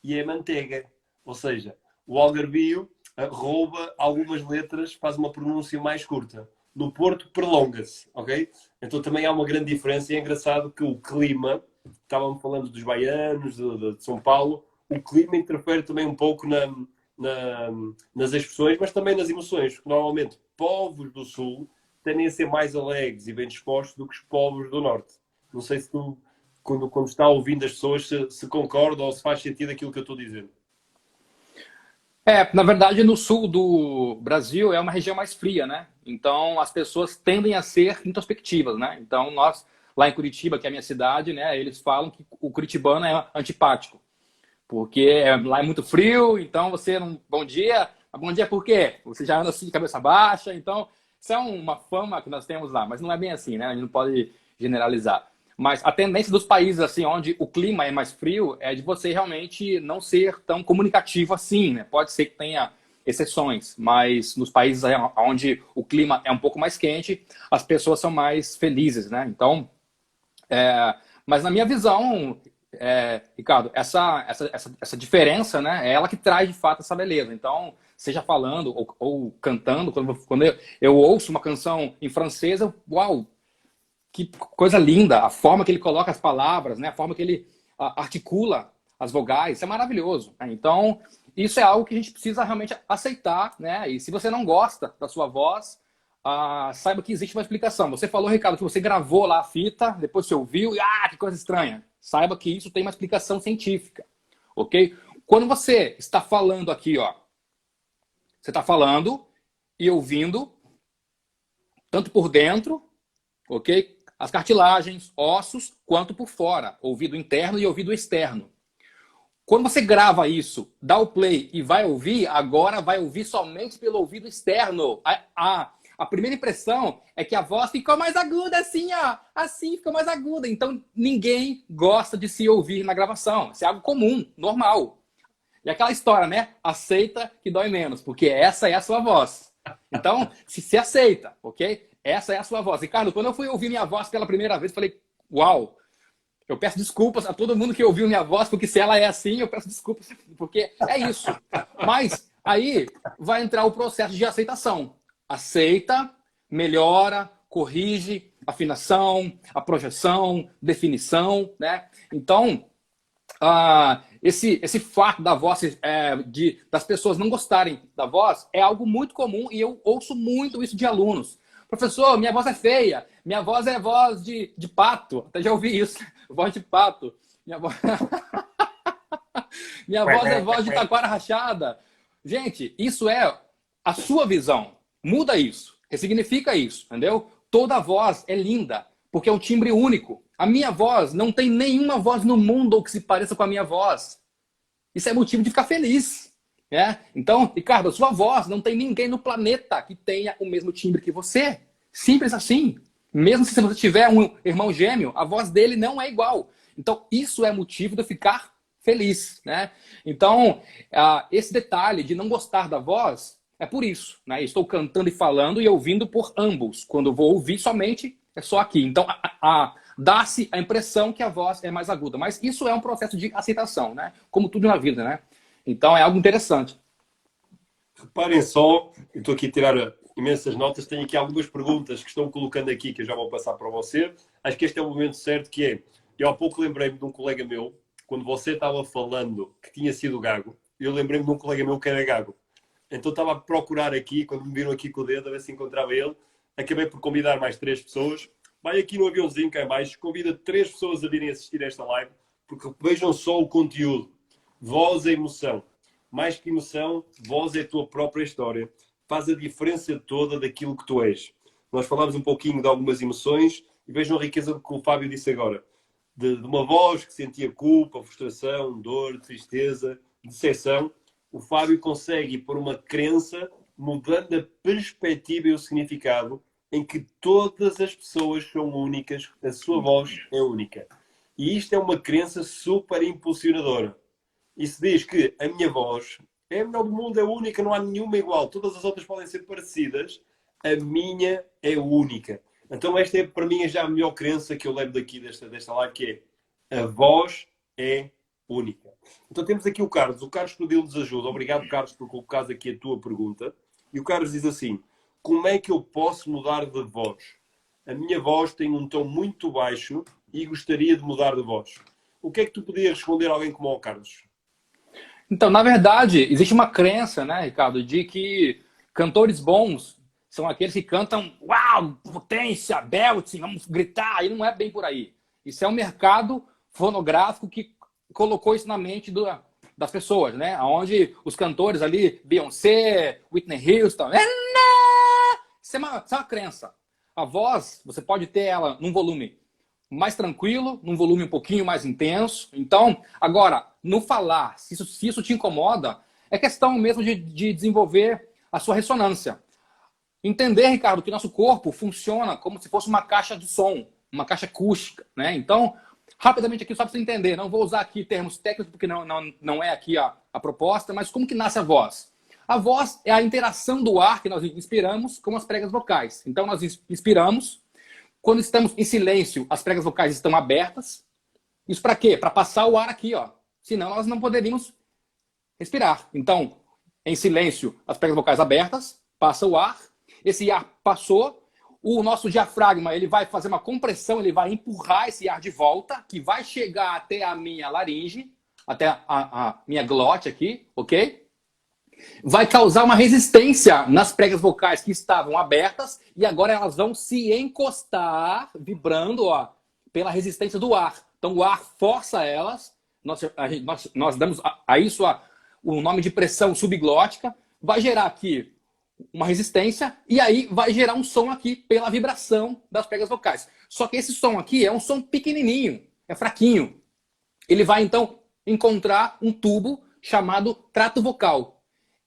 e é manteiga. Ou seja, o algarvio rouba algumas letras, faz uma pronúncia mais curta. No Porto, prolonga-se, ok? Então também há uma grande diferença e é engraçado que o clima, estávamos falando dos baianos, de São Paulo, o clima interfere também um pouco nas expressões, mas também nas emoções. Normalmente, povos do Sul tendem a ser mais alegres e bem dispostos do que os povos do Norte. Não sei se tu, quando está ouvindo as pessoas, se concorda ou se faz sentido aquilo que eu estou dizendo. Na verdade, no sul do Brasil é uma região mais fria, né? Então, as pessoas tendem a ser introspectivas, né? Então, nós, lá em Curitiba, que é a minha cidade, né? Eles falam que o curitibano é antipático. Porque lá é muito frio, então você não... Bom dia. Bom dia por quê? Você já anda assim de cabeça baixa. Então, isso é uma fama que nós temos lá. Mas não é bem assim, né? A gente não pode generalizar. Mas a tendência dos países assim, onde o clima é mais frio é de você realmente não ser tão comunicativo assim, né? Pode ser que tenha exceções, mas nos países onde o clima é um pouco mais quente, as pessoas são mais felizes, né? Então, mas na minha visão, Ricardo, essa diferença, né? É ela que traz de fato essa beleza. Então, seja falando ou cantando, quando eu ouço uma canção em francês, uau! Que coisa linda, a forma que ele coloca as palavras, né? A forma que ele articula as vogais, isso é maravilhoso, né? Então, isso é algo que a gente precisa realmente aceitar, né? E se você não gosta da sua voz, saiba que existe uma explicação. Você falou, Ricardo, que você gravou lá a fita, depois você ouviu e que coisa estranha. Saiba que isso tem uma explicação científica, ok? Quando você está falando aqui, ó, você está falando e ouvindo, tanto por dentro, ok? As cartilagens, ossos, quanto por fora, ouvido interno e ouvido externo. Quando você grava isso, dá o play e vai ouvir, agora vai ouvir somente pelo ouvido externo. A primeira impressão é que a voz ficou mais aguda assim, ó. Assim, ficou mais aguda. Então, ninguém gosta de se ouvir na gravação. Isso é algo comum, normal. E aquela história, né? Aceita que dói menos, porque essa é a sua voz. Então, se aceita, ok? Essa é a sua voz. Ricardo, quando eu fui ouvir minha voz pela primeira vez, eu falei, uau, eu peço desculpas a todo mundo que ouviu minha voz, porque se ela é assim, eu peço desculpas, porque é isso. Mas aí vai entrar o processo de aceitação. Aceita, melhora, corrige, afinação, a projeção, definição, né? Então, esse fato da voz, das pessoas não gostarem da voz, é algo muito comum e eu ouço muito isso de alunos. Professor, minha voz é feia. Minha voz é voz de pato. Até já ouvi isso. Voz de pato. Minha voz é voz de taquara rachada. Gente, isso é a sua visão. Muda isso. Ressignifica isso, entendeu? Toda voz é linda. porque é um timbre único. A minha voz, não tem nenhuma voz no mundo que se pareça com a minha voz. Isso é motivo de ficar feliz. Né? Então, Ricardo, a sua voz, não tem ninguém no planeta que tenha o mesmo timbre que você. Simples assim. Mesmo se você tiver um irmão gêmeo, a voz dele não é igual. Então, isso é motivo de eu ficar feliz. Né? Então, esse detalhe de não gostar da voz é por isso. Né? Estou cantando e falando e ouvindo por ambos. Quando eu vou ouvir somente, é só aqui. Então, dá-se a impressão que a voz é mais aguda. Mas isso é um processo de aceitação, né? Como tudo na vida, né? Então, é algo interessante. Reparem só, eu estou aqui a tirar imensas notas, tenho aqui algumas perguntas que estão colocando aqui que eu já vou passar para você. Acho que este é o momento certo, que é, eu há pouco lembrei-me de um colega meu, quando você estava falando que tinha sido gago, eu lembrei-me de um colega meu que era gago. Então estava a procurar aqui, quando me viram aqui com o dedo, a ver se encontrava ele. Acabei por convidar mais 3 pessoas. Vai aqui no aviãozinho cá em baixo, convida 3 pessoas a virem assistir a esta live, porque vejam só o conteúdo. Voz é emoção. Mais que emoção, voz é a tua própria história. Faz a diferença toda daquilo que tu és. Nós falámos um pouquinho de algumas emoções e vejam a riqueza do que o Fábio disse agora. De uma voz que sentia culpa, frustração, dor, tristeza, decepção. O Fábio consegue ir por uma crença, mudando a perspectiva e o significado, em que todas as pessoas são únicas, a sua voz é única. E isto é uma crença super impulsionadora. Isso diz que a minha voz é a melhor do mundo, é única, não há nenhuma igual. Todas as outras podem ser parecidas, a minha é única. Então esta é, para mim, já a melhor crença que eu levo daqui desta live, que é a voz é única. Então temos aqui o Carlos. O Carlos pediu-nos ajuda. Obrigado, Carlos, por colocares aqui a tua pergunta. E o Carlos diz assim: como é que eu posso mudar de voz? A minha voz tem um tom muito baixo e gostaria de mudar de voz. O que é que tu podias responder a alguém como ao Carlos? Então, na verdade, existe uma crença, né, Ricardo, de que cantores bons são aqueles que cantam, uau, potência, belting, vamos gritar, e não é bem por aí. Isso é um mercado fonográfico que colocou isso na mente das pessoas, né? Onde os cantores ali, Beyoncé, Whitney Houston, isso é uma crença. A voz, você pode ter ela num volume mais tranquilo, num volume um pouquinho mais intenso. Então, agora, no falar, se isso te incomoda, é questão mesmo de desenvolver a sua ressonância. Entender, Ricardo, que nosso corpo funciona como se fosse uma caixa de som, uma caixa acústica, né? Então, rapidamente aqui, só para você entender, não vou usar aqui termos técnicos, porque não é aqui a proposta, mas como que nasce a voz? A voz é a interação do ar que nós inspiramos com as pregas vocais. Então, nós inspiramos. Quando estamos em silêncio, as pregas vocais estão abertas. Isso para quê? Para passar o ar aqui, ó. Senão nós não poderíamos respirar. Então, em silêncio, as pregas vocais abertas, passa o ar. Esse ar passou, o nosso diafragma ele vai fazer uma compressão, ele vai empurrar esse ar de volta, que vai chegar até a minha laringe, até a minha glote aqui, ok? Vai causar uma resistência nas pregas vocais que estavam abertas e agora elas vão se encostar, vibrando, ó, pela resistência do ar. Então o ar força elas, nós damos a isso o nome de pressão subglótica, vai gerar aqui uma resistência e aí vai gerar um som aqui pela vibração das pregas vocais. Só que esse som aqui é um som pequenininho, é fraquinho. Ele vai então encontrar um tubo chamado trato vocal.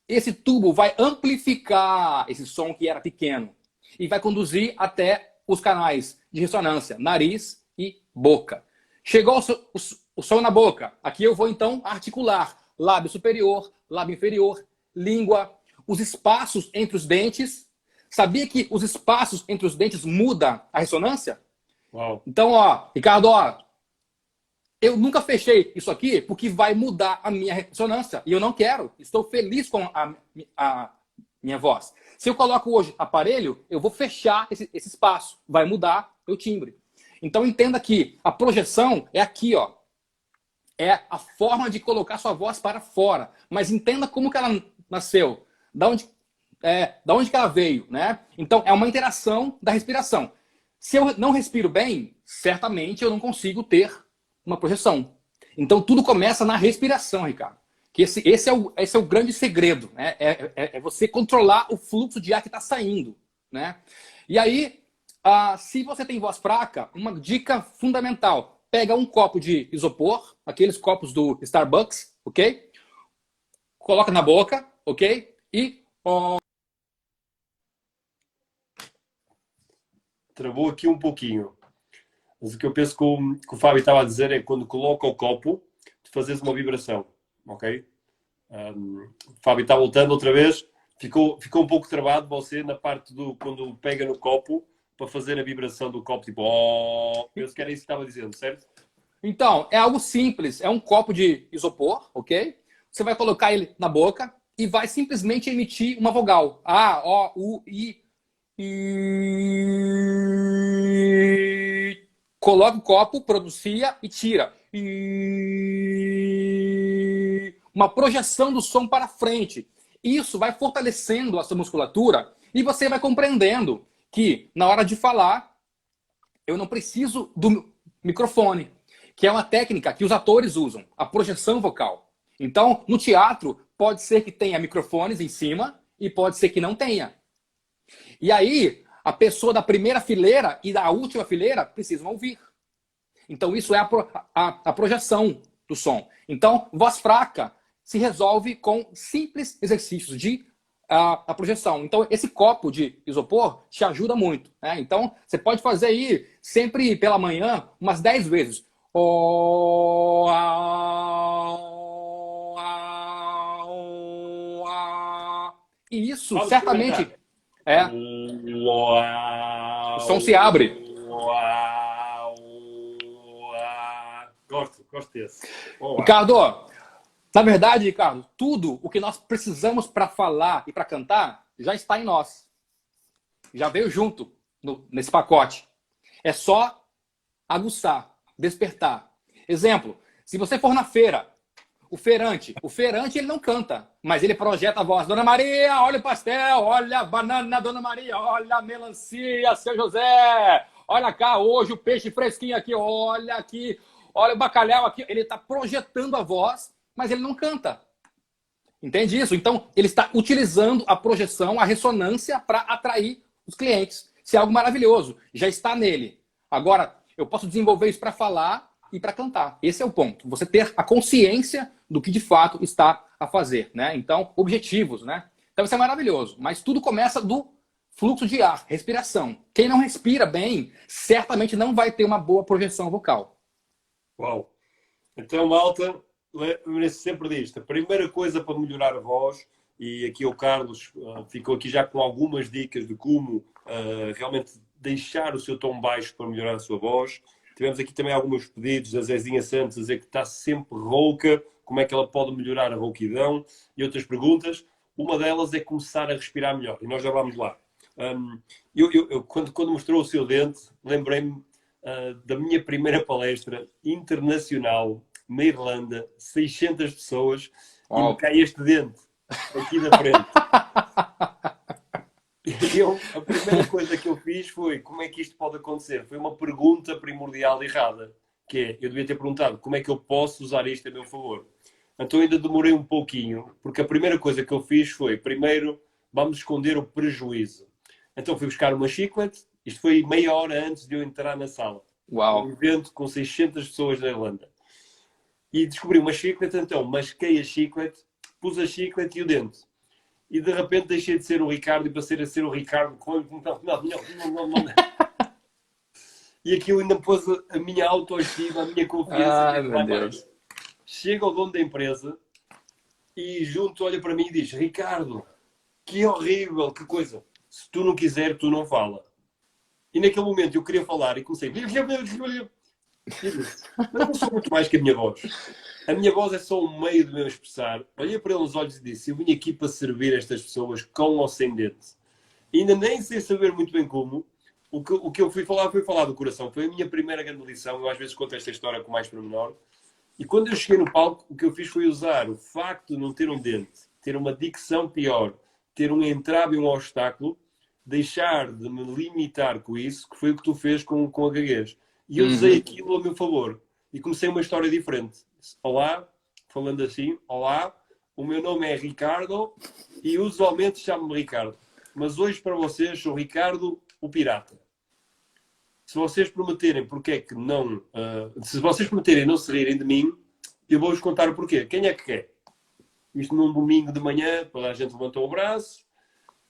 Esse tubo vai amplificar esse som que era pequeno e vai conduzir até os canais de ressonância, nariz e boca. Chegou o som na boca. Aqui eu vou então articular lábio superior, lábio inferior, língua, os espaços entre os dentes. Sabia que os espaços entre os dentes muda a ressonância? Uau. Então, ó, Ricardo, ó, eu nunca fechei isso aqui porque vai mudar a minha ressonância. E eu não quero. Estou feliz com a minha voz. Se eu coloco hoje aparelho, eu vou fechar esse espaço. Vai mudar o timbre. Então entenda que a projeção é aqui, ó. É a forma de colocar sua voz para fora. Mas entenda como que ela nasceu. Da onde que ela veio, né? Então é uma interação da respiração. Se eu não respiro bem, certamente eu não consigo ter uma projeção. Então tudo começa na respiração, Ricardo. Que esse é o grande segredo, né? É você controlar o fluxo de ar que está saindo, né? E aí Se você tem voz fraca, uma dica fundamental. Pega um copo de isopor, aqueles copos do Starbucks, ok? Coloca na boca, ok? E... Travou aqui um pouquinho. Mas o que eu penso que o Fábio estava a dizer é que quando coloca o copo, tu fazes uma vibração, ok? O Fábio está voltando outra vez. Ficou um pouco travado você na parte do quando pega no copo para fazer a vibração do copo, tipo, oh, penso que era isso que estava dizendo, certo? Então, é algo simples. É um copo de isopor, ok? Você vai colocar ele na boca e vai simplesmente emitir uma vogal. A, O, U, I. E... Coloca o copo, pronuncia e tira. E... Uma projeção do som para frente. Isso vai fortalecendo a sua musculatura e você vai compreendendo que na hora de falar eu não preciso do microfone, que é uma técnica que os atores usam, a projeção vocal. Então, no teatro, pode ser que tenha microfones em cima e pode ser que não tenha. E aí, a pessoa da primeira fileira e da última fileira precisam ouvir. Então, isso é a projeção do som. Então, voz fraca se resolve com simples exercícios de a projeção. Então, esse copo de isopor te ajuda muito. Né? Então, você pode fazer aí sempre pela manhã umas 10 vezes. E isso Vamos certamente é. O som se abre. Gosto desse. Ricardo, na verdade, Ricardo, tudo o que nós precisamos para falar e para cantar já está em nós. Já veio junto nesse pacote. É só aguçar, despertar. Exemplo, se você for na feira, o feirante ele não canta, mas ele projeta a voz. Dona Maria, olha o pastel, olha a banana, Dona Maria, olha a melancia, seu José. Olha cá, hoje o peixe fresquinho aqui, olha aqui, olha o bacalhau aqui. Ele está projetando a voz, mas ele não canta. Entende isso? Então, ele está utilizando a projeção, a ressonância para atrair os clientes. Isso é algo maravilhoso. Já está nele. Agora, eu posso desenvolver isso para falar e para cantar. Esse é o ponto. Você ter a consciência do que de fato está a fazer, né? Então, objetivos, né? Então, isso é maravilhoso. Mas tudo começa do fluxo de ar, respiração. Quem não respira bem, certamente não vai ter uma boa projeção vocal. Uau! Então, malta, lembre-se sempre disto. A primeira coisa para melhorar a voz, e aqui o Carlos ficou aqui já com algumas dicas de como realmente deixar o seu tom baixo para melhorar a sua voz. Tivemos aqui também alguns pedidos da Zezinha Santos a dizer que está sempre rouca, como é que ela pode melhorar a rouquidão e outras perguntas. Uma delas é começar a respirar melhor, e nós já vamos lá. Quando mostrou o seu dente, lembrei-me da minha primeira palestra internacional na Irlanda, 600 pessoas, e me cai este dente aqui da frente. A primeira coisa que eu fiz foi: como é que isto pode acontecer? Foi uma pergunta primordial errada, que é, eu devia ter perguntado como é que eu posso usar isto a meu favor. Então ainda demorei um pouquinho, porque a primeira coisa que eu fiz foi, primeiro, vamos esconder o prejuízo. Então fui buscar uma chiclete, isto foi meia hora antes de eu entrar na sala. Uau. Um evento com 600 pessoas na Irlanda. E descobri uma chiclete, então masquei a chiclete, pus a chiclete e o dente. E de repente deixei de ser o Ricardo e passei a ser o Ricardo. Não. E aquilo ainda pôs a minha autoestima, a minha confiança. Ai, meu Deus. Chega ao dono da empresa e junto olha para mim e diz: Ricardo, que horrível, que coisa. Se tu não quiser, tu não fala. E naquele momento eu queria falar e comecei. Mas não sou muito mais que a minha voz. A minha voz é só um meio de me expressar. Olhei para ele nos olhos e disse: eu vim aqui para servir estas pessoas com ou sem dente. E ainda nem sei saber muito bem como. O que eu fui falar do coração. Foi a minha primeira grande lição. Eu às vezes conto esta história com mais pormenor. E quando eu cheguei no palco, o que eu fiz foi usar o facto de não ter um dente, ter uma dicção pior, ter um entrave e um obstáculo, deixar de me limitar com isso, que foi o que tu fez com a gaguez. E eu usei aquilo a meu favor. E comecei uma história diferente. Olá, falando assim, olá, o meu nome é Ricardo e usualmente chamo-me Ricardo. Mas hoje para vocês sou Ricardo, o pirata. se vocês prometerem porque é que não... se vocês prometerem não se rirem de mim, eu vou-vos contar o porquê. Quem é que quer? Isto num domingo de manhã, toda a gente levantou o braço.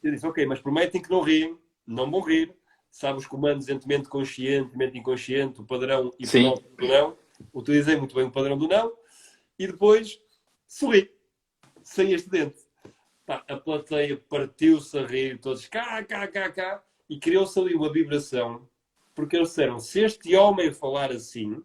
Eu disse, ok, mas prometem que não riem. Não vão rir. Sabe os comandos entre mente consciente, mente inconsciente, o padrão hipnótico do não. Utilizei muito bem o padrão do não. E depois, sorri. Sem este dente. Pá, a plateia partiu-se a rir. Todos cá. E criou-se ali uma vibração. Porque eles disseram, se este homem falar assim,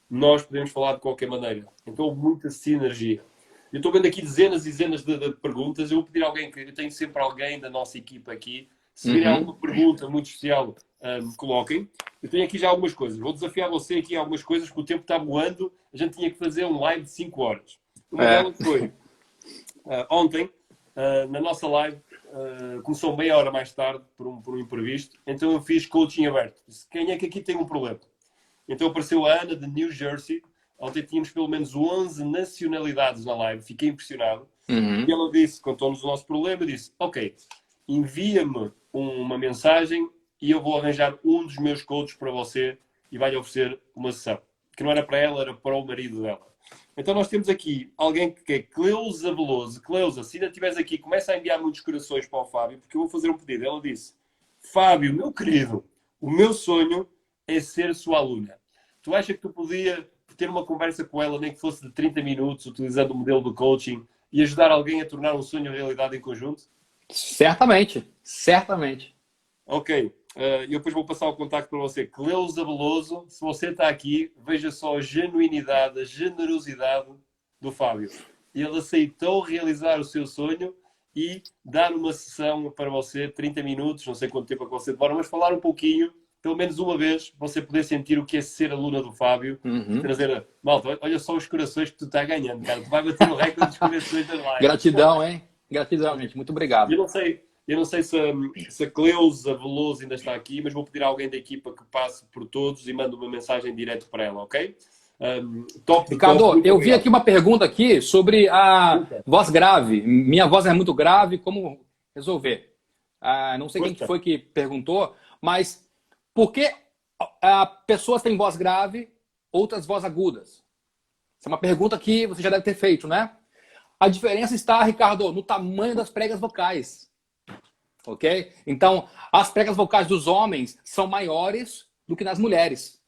nós podemos falar de qualquer maneira. Então houve muita sinergia. Eu estou vendo aqui dezenas e dezenas de perguntas. Eu vou pedir a alguém, que eu tenho sempre alguém da nossa equipa aqui. Se virem alguma pergunta muito especial, coloquem. Eu tenho aqui já algumas coisas. Vou desafiar você aqui a algumas coisas, porque o tempo está voando. A gente tinha que fazer um live de 5 horas. Uma delas foi ontem, na nossa live, começou meia hora mais tarde, por um imprevisto. Então eu fiz coaching aberto. Disse, quem é que aqui tem um problema? Então apareceu a Ana, de New Jersey. Ontem tínhamos pelo menos 11 nacionalidades na live. Fiquei impressionado. E ela disse, contou-nos o nosso problema, disse, ok, envia-me uma mensagem e eu vou arranjar um dos meus coaches para você e vai-lhe oferecer uma sessão. Que não era para ela, era para o marido dela. Então nós temos aqui alguém que é Cleusa Veloso. Cleusa, se ainda estiveres aqui, começa a enviar muitos corações para o Fábio, porque eu vou fazer um pedido. Ela disse, Fábio, meu querido, o meu sonho é ser sua aluna. Tu achas que tu podia ter uma conversa com ela, nem que fosse de 30 minutos, utilizando o modelo do coaching, e ajudar alguém a tornar um sonho realidade em conjunto? Certamente. Ok. Eu depois vou passar o contacto para você. Cleusa Veloso, se você está aqui, veja só a genuinidade, a generosidade do Fábio. Ele aceitou realizar o seu sonho e dar uma sessão para você, 30 minutos, não sei quanto tempo é que você demora, mas falar um pouquinho, pelo menos uma vez, você poder sentir o que é ser aluna do Fábio. Trazer, malta, olha só os corações que tu está ganhando, cara. Tu vai bater o recorde dos corações das lives. Gratidão, hein? Gratidão, gente. Muito obrigado. Eu não sei se a Cleusa Veloso ainda está aqui, mas vou pedir a alguém da equipa que passe por todos e mande uma mensagem direto para ela, ok? Ricardo, eu vi aqui uma pergunta aqui sobre a voz grave. Minha voz é muito grave, como resolver? Não sei quem que foi que perguntou, mas por que pessoas têm voz grave, outras voz agudas? Essa é uma pergunta que você já deve ter feito, né? A diferença está, Ricardo, no tamanho das pregas vocais. Ok? Então, as pregas vocais dos homens são maiores do que nas mulheres.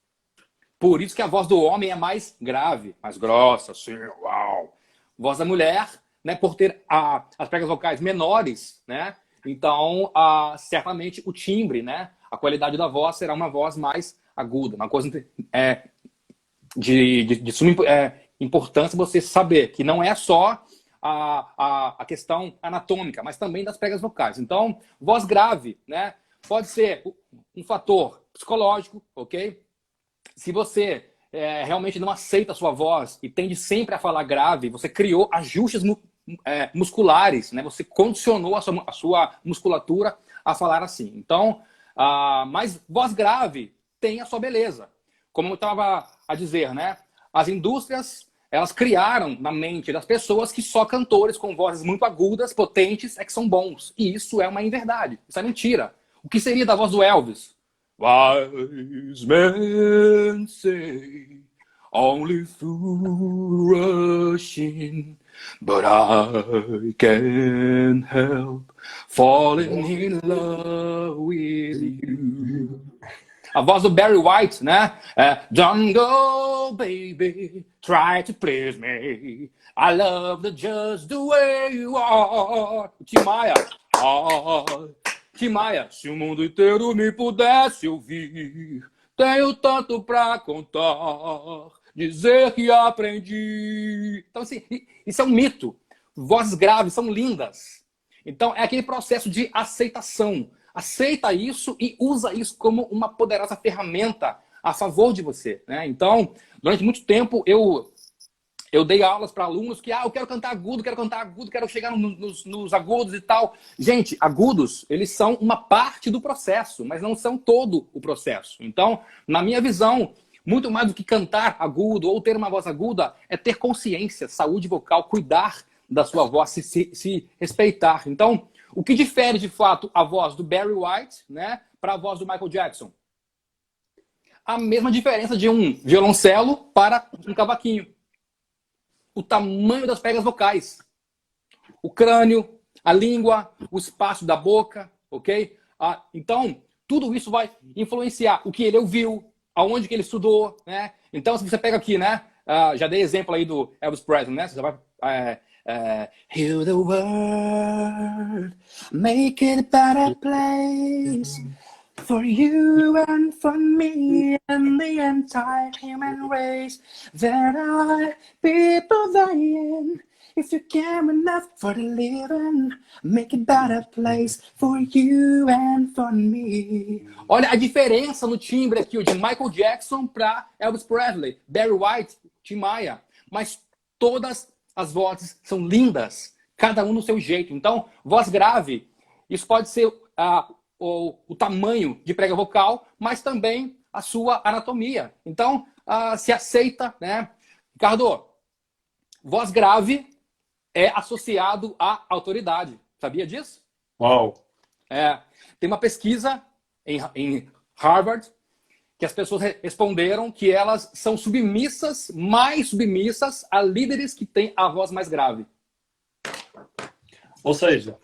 Por isso que a voz do homem é mais grave, mais grossa, assim, uau. Voz da mulher, né, por ter as pregas vocais menores, né? Então, certamente o timbre, né, a qualidade da voz será uma voz mais aguda. Uma coisa de suma importância você saber que não é só a questão anatômica, mas também das pregas vocais. Então, voz grave, né, pode ser um fator psicológico, ok? Se você realmente não aceita a sua voz e tende sempre a falar grave, você criou ajustes musculares, né? Você condicionou a sua musculatura a falar assim. Então, mas voz grave tem a sua beleza. Como eu estava a dizer, né? As indústrias, elas criaram na mente das pessoas que só cantores com vozes muito agudas, potentes, é que são bons. E isso é uma inverdade. Isso é mentira. O que seria da voz do Elvis? Wise men say only fool rushing, but I can't help falling in love with you. A voz do Barry White, né? Don't go, baby, try to please me. I love you just the way you are. Tim Maia. Tim Maia, se o mundo inteiro me pudesse ouvir, tenho tanto pra contar, dizer que aprendi. Então, assim, isso é um mito. Vozes graves são lindas. Então, é aquele processo de aceitação. Aceita isso e usa isso como uma poderosa ferramenta a favor de você, né? Então, durante muito tempo, eu dei aulas para alunos que, eu quero cantar agudo, quero chegar nos agudos e tal. Gente, agudos, eles são uma parte do processo, mas não são todo o processo. Então, na minha visão, muito mais do que cantar agudo ou ter uma voz aguda, é ter consciência, saúde vocal, cuidar da sua voz, se respeitar. Então, o que difere, de fato, a voz do Barry White, né, para a voz do Michael Jackson? a mesma diferença de um violoncelo para um cavaquinho. O tamanho das pregas vocais. O crânio, a língua, o espaço da boca, ok? Então, tudo isso vai influenciar o que ele ouviu, aonde que ele estudou, né? Então, se você pega aqui, né? Já dei exemplo aí do Elvis Presley, né? Você vai... Heal the world, make it a better place for you and for me and the entire human race. There are people dying. If you care enough for the living, make it a better place for you and for me. Olha a diferença no timbre aqui, de Michael Jackson para Elvis Presley, Barry White, Tim Maia. Mas todas as vozes são lindas, cada um no seu jeito. Então, voz grave, isso pode ser o tamanho de prega vocal, mas também a sua anatomia. Então, se aceita, né? Ricardo, voz grave é associado à autoridade. Sabia disso? Uau! Tem uma pesquisa em Harvard que as pessoas responderam que elas são submissas, mais submissas a líderes que têm a voz mais grave. Ou seja,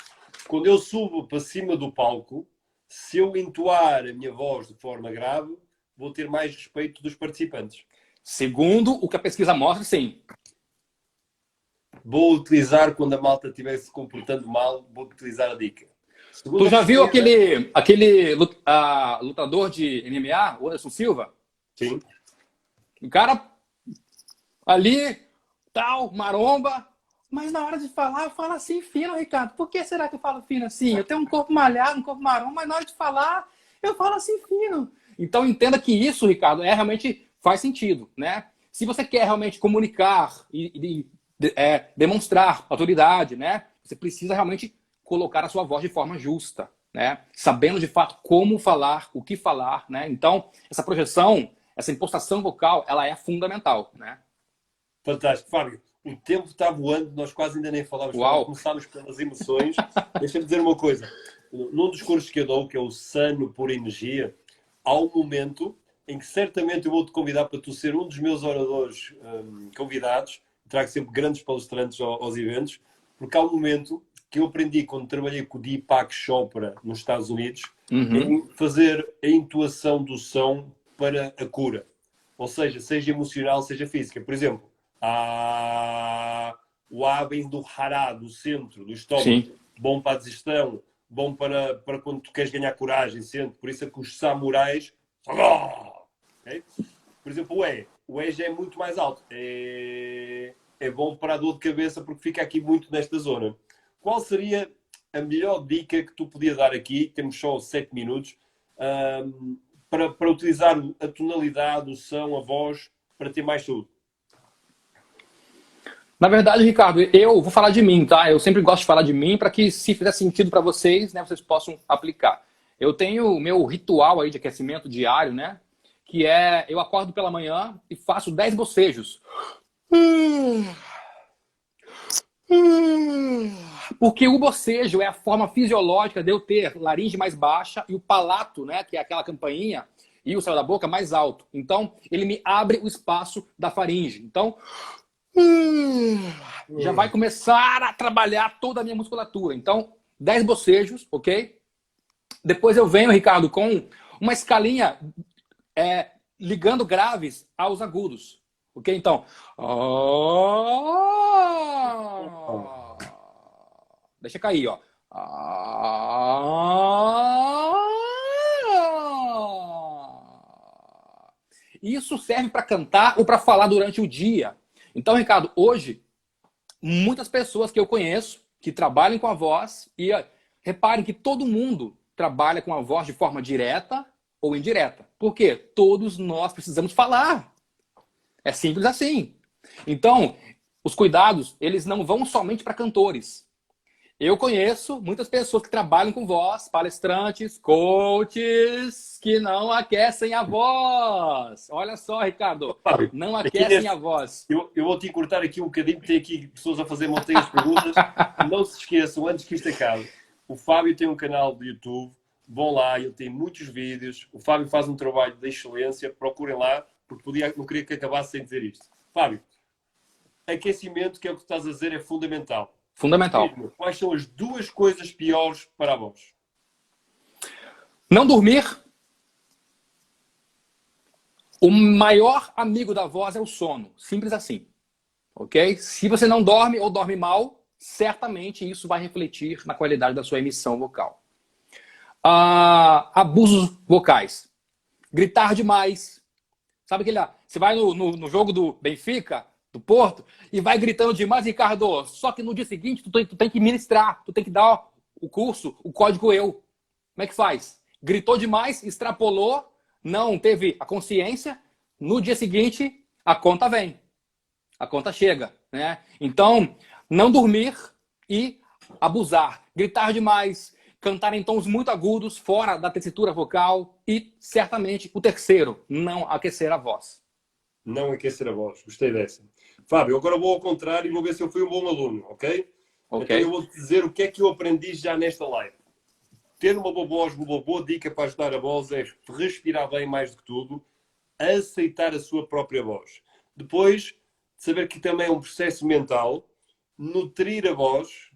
quando eu subo para cima do palco, se eu entoar a minha voz de forma grave, vou ter mais respeito dos participantes. Segundo o que a pesquisa mostra, sim. Vou utilizar, quando a malta estiver se comportando mal, vou utilizar a dica. Tu já viu aquele lutador de MMA, o Anderson Silva? Sim. O cara ali, tal, maromba, mas na hora de falar, fala assim fino, Ricardo. Por que será que eu falo fino assim? Eu tenho um corpo malhado, um corpo maromba, mas na hora de falar, eu falo assim fino. Então entenda que isso, Ricardo, realmente faz sentido, né? Se você quer realmente comunicar e demonstrar autoridade, né? Você precisa realmente colocar a sua voz de forma justa, né? Sabendo de fato como falar, o que falar, né? Então, essa projeção, essa impostação vocal, ela é fundamental, né? Fantástico. Fábio, o tempo está voando, nós quase ainda nem falámos. Começámos pelas emoções. Deixa-me dizer uma coisa. Num dos cursos que eu dou, que é o Sano por Energia, há um momento em que certamente eu vou-te convidar para tu ser um dos meus oradores convidados. Trago sempre grandes palestrantes aos eventos, porque há um momento que eu aprendi quando trabalhei com o Deepak Chopra nos Estados Unidos, em fazer a intuação do som para a cura. Ou seja emocional, seja física. Por exemplo, o A vem do hará, do centro, do estômago. Sim. Bom para a digestão, bom para quando tu queres ganhar coragem, sempre. Por isso é que os samurais... Okay? Por exemplo, o E já é muito mais alto. É bom para a dor de cabeça porque fica aqui muito nesta zona. Qual seria a melhor dica que tu podias dar aqui? Temos só 7 minutos. Para utilizar a tonalidade, o som, a voz, para ter mais saúde. Na verdade, Ricardo, eu vou falar de mim, tá? Eu sempre gosto de falar de mim para que, se fizer sentido para vocês, né, vocês possam aplicar. Eu tenho o meu ritual aí de aquecimento diário, né? Que é, eu acordo pela manhã e faço 10 bocejos. Porque o bocejo é a forma fisiológica de eu ter laringe mais baixa e o palato, né, que é aquela campainha, e o céu da boca mais alto. Então, ele me abre o espaço da faringe. Então, já vai começar a trabalhar toda a minha musculatura. Então, 10 bocejos, ok? Depois eu venho, Ricardo, com uma escalinha ligando graves aos agudos. Ok? Então. Deixa cair, ó. Isso serve para cantar ou para falar durante o dia. Então, Ricardo, hoje, muitas pessoas que eu conheço que trabalham com a voz, e reparem que todo mundo trabalha com a voz de forma direta ou indireta. Por quê? Todos nós precisamos falar. É simples assim. Então, os cuidados, eles não vão somente para cantores. Eu conheço muitas pessoas que trabalham com voz, palestrantes, coaches, que não aquecem a voz. Olha só, Ricardo, não aquecem a voz. Eu vou te encurtar aqui um bocadinho, porque tem aqui pessoas a fazer montanhas de perguntas. Não se esqueçam, antes que isto acabe, o Fábio tem um canal de YouTube vão lá, ele tem muitos vídeos. O Fábio faz um trabalho de excelência, procurem lá, porque não queria que acabasse sem dizer isto. Fábio, aquecimento, que é o que tu estás a dizer, é fundamental. Fundamental. Diz-me, quais são as duas coisas piores para a voz? Não dormir. O maior amigo da voz é o sono. Simples assim. Ok? Se você não dorme ou dorme mal, certamente isso vai refletir na qualidade da sua emissão vocal. Abusos vocais. Gritar demais. Sabe aquele lá? Você vai no jogo do Benfica, do Porto, e vai gritando demais, Ricardo. Só que no dia seguinte, tu tem que ministrar, tu tem que dar o curso, o código eu. Como é que faz? Gritou demais, extrapolou, não teve a consciência, no dia seguinte, a conta vem. A conta chega, né? Então, não dormir e abusar. Gritar demais, cantar em tons muito agudos, fora da tessitura vocal e, certamente, o terceiro, não aquecer a voz. Não aquecer a voz. Gostei dessa. Fábio, agora vou ao contrário e vou ver se eu fui um bom aluno, ok? Então eu vou-te dizer o que é que eu aprendi já nesta live. Ter uma boa voz, uma boa dica para ajudar a voz é respirar bem mais do que tudo, aceitar a sua própria voz. Depois, saber que também é um processo mental, nutrir a voz,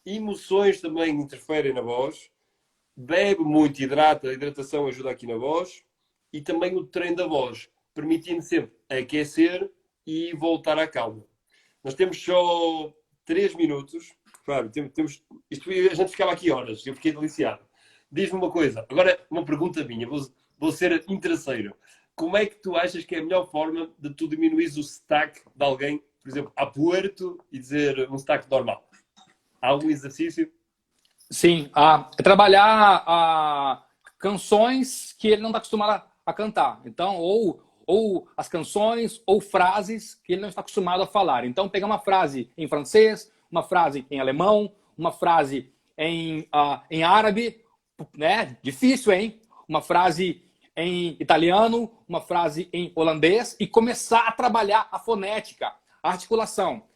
emoções também interferem na voz, bebe muito, hidrata, a hidratação ajuda aqui na voz, e também o treino da voz, permitindo sempre aquecer e voltar à calma. Nós temos só 3 minutos. Fábio, a gente ficava aqui horas, eu fiquei deliciado. Diz-me uma coisa, agora uma pergunta minha, vou ser interesseiro. Como é que tu achas que é a melhor forma de tu diminuir o sotaque de alguém, por exemplo, a Puerto e dizer um sotaque normal? Há algum exercício? Sim, é trabalhar canções que ele não está acostumado a cantar. Então, ou as canções ou frases que ele não está acostumado a falar. Então, pegar uma frase em francês, uma frase em alemão, uma frase em árabe, né? Difícil, hein? Uma frase em italiano, uma frase em holandês e começar a trabalhar a fonética, a articulação.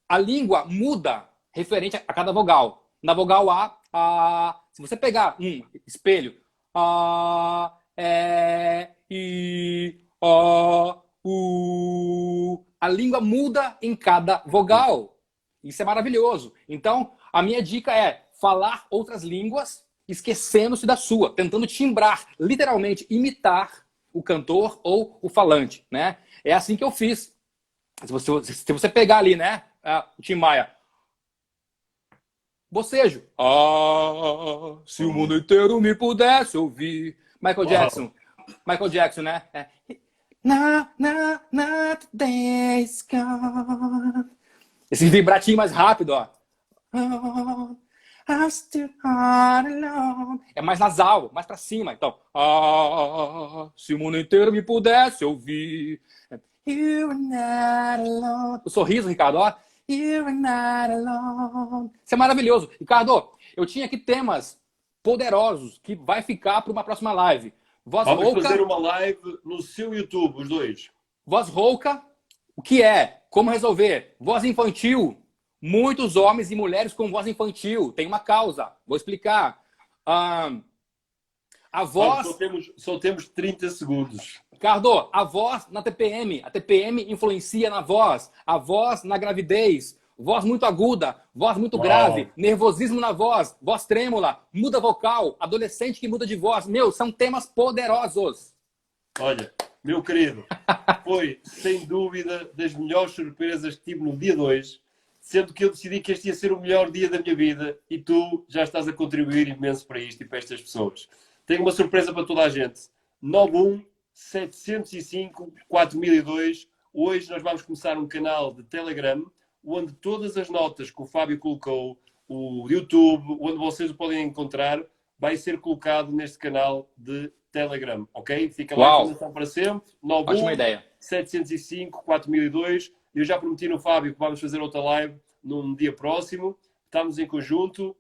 A língua muda referente a cada vogal. Na vogal se você pegar um espelho, a língua muda em cada vogal. Isso é maravilhoso. Então, a minha dica é falar outras línguas, esquecendo-se da sua, tentando timbrar, literalmente imitar o cantor ou o falante, né? É assim que eu fiz. Se você pegar ali, né, o Tim Maia, bocejo. Se o mundo inteiro me pudesse ouvir. Michael Jackson, né? Not the day's gone. Esse vibratinho mais rápido, ó. I'm still all alone. É mais nasal, mais pra cima. Então, se o mundo inteiro me pudesse ouvir. You are not alone. O sorriso, Ricardo, ó. You are not alone. Isso é maravilhoso. Ricardo, eu tinha aqui temas poderosos que vai ficar para uma próxima live. Vamos fazer uma live no seu YouTube, os dois. Voz rouca, o que é? Como resolver? Voz infantil. Muitos homens e mulheres com voz infantil. Tem uma causa. Vou explicar. A voz... Só temos 30 segundos. Ricardo, a voz na TPM. A TPM influencia na voz. A voz na gravidez. Voz muito aguda, voz muito grave, nervosismo na voz, voz trêmula, muda vocal, adolescente que muda de voz. Meu, são temas poderosos. Olha, meu querido, foi, sem dúvida, das melhores surpresas que tive no dia 2, sendo que eu decidi que este ia ser o melhor dia da minha vida e tu já estás a contribuir imenso para isto e para estas pessoas. Tenho uma surpresa para toda a gente. 91 705 4002. Hoje nós vamos começar um canal de Telegram onde todas as notas que o Fábio colocou, o YouTube, onde vocês o podem encontrar, vai ser colocado neste canal de Telegram, ok? Fica lá a informação para sempre. 91 705 4002. Eu já prometi no Fábio que vamos fazer outra live num dia próximo. Estamos em conjunto.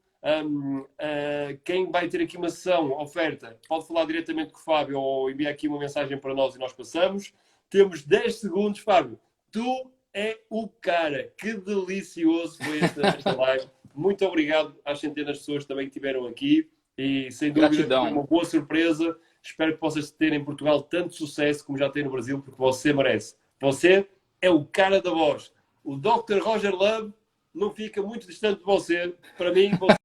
Quem vai ter aqui uma sessão, oferta, pode falar diretamente com o Fábio ou enviar aqui uma mensagem para nós e nós passamos. Temos 10 segundos, Fábio. Tu é o cara. Que delicioso foi esta live. Muito obrigado às centenas de pessoas também que estiveram aqui. E sem dúvida foi Gratidão. uma boa surpresa. Espero que possas ter em Portugal tanto sucesso como já tem no Brasil, porque você merece. Você é o cara da voz. O Dr. Roger Love não fica muito distante de você. Para mim, você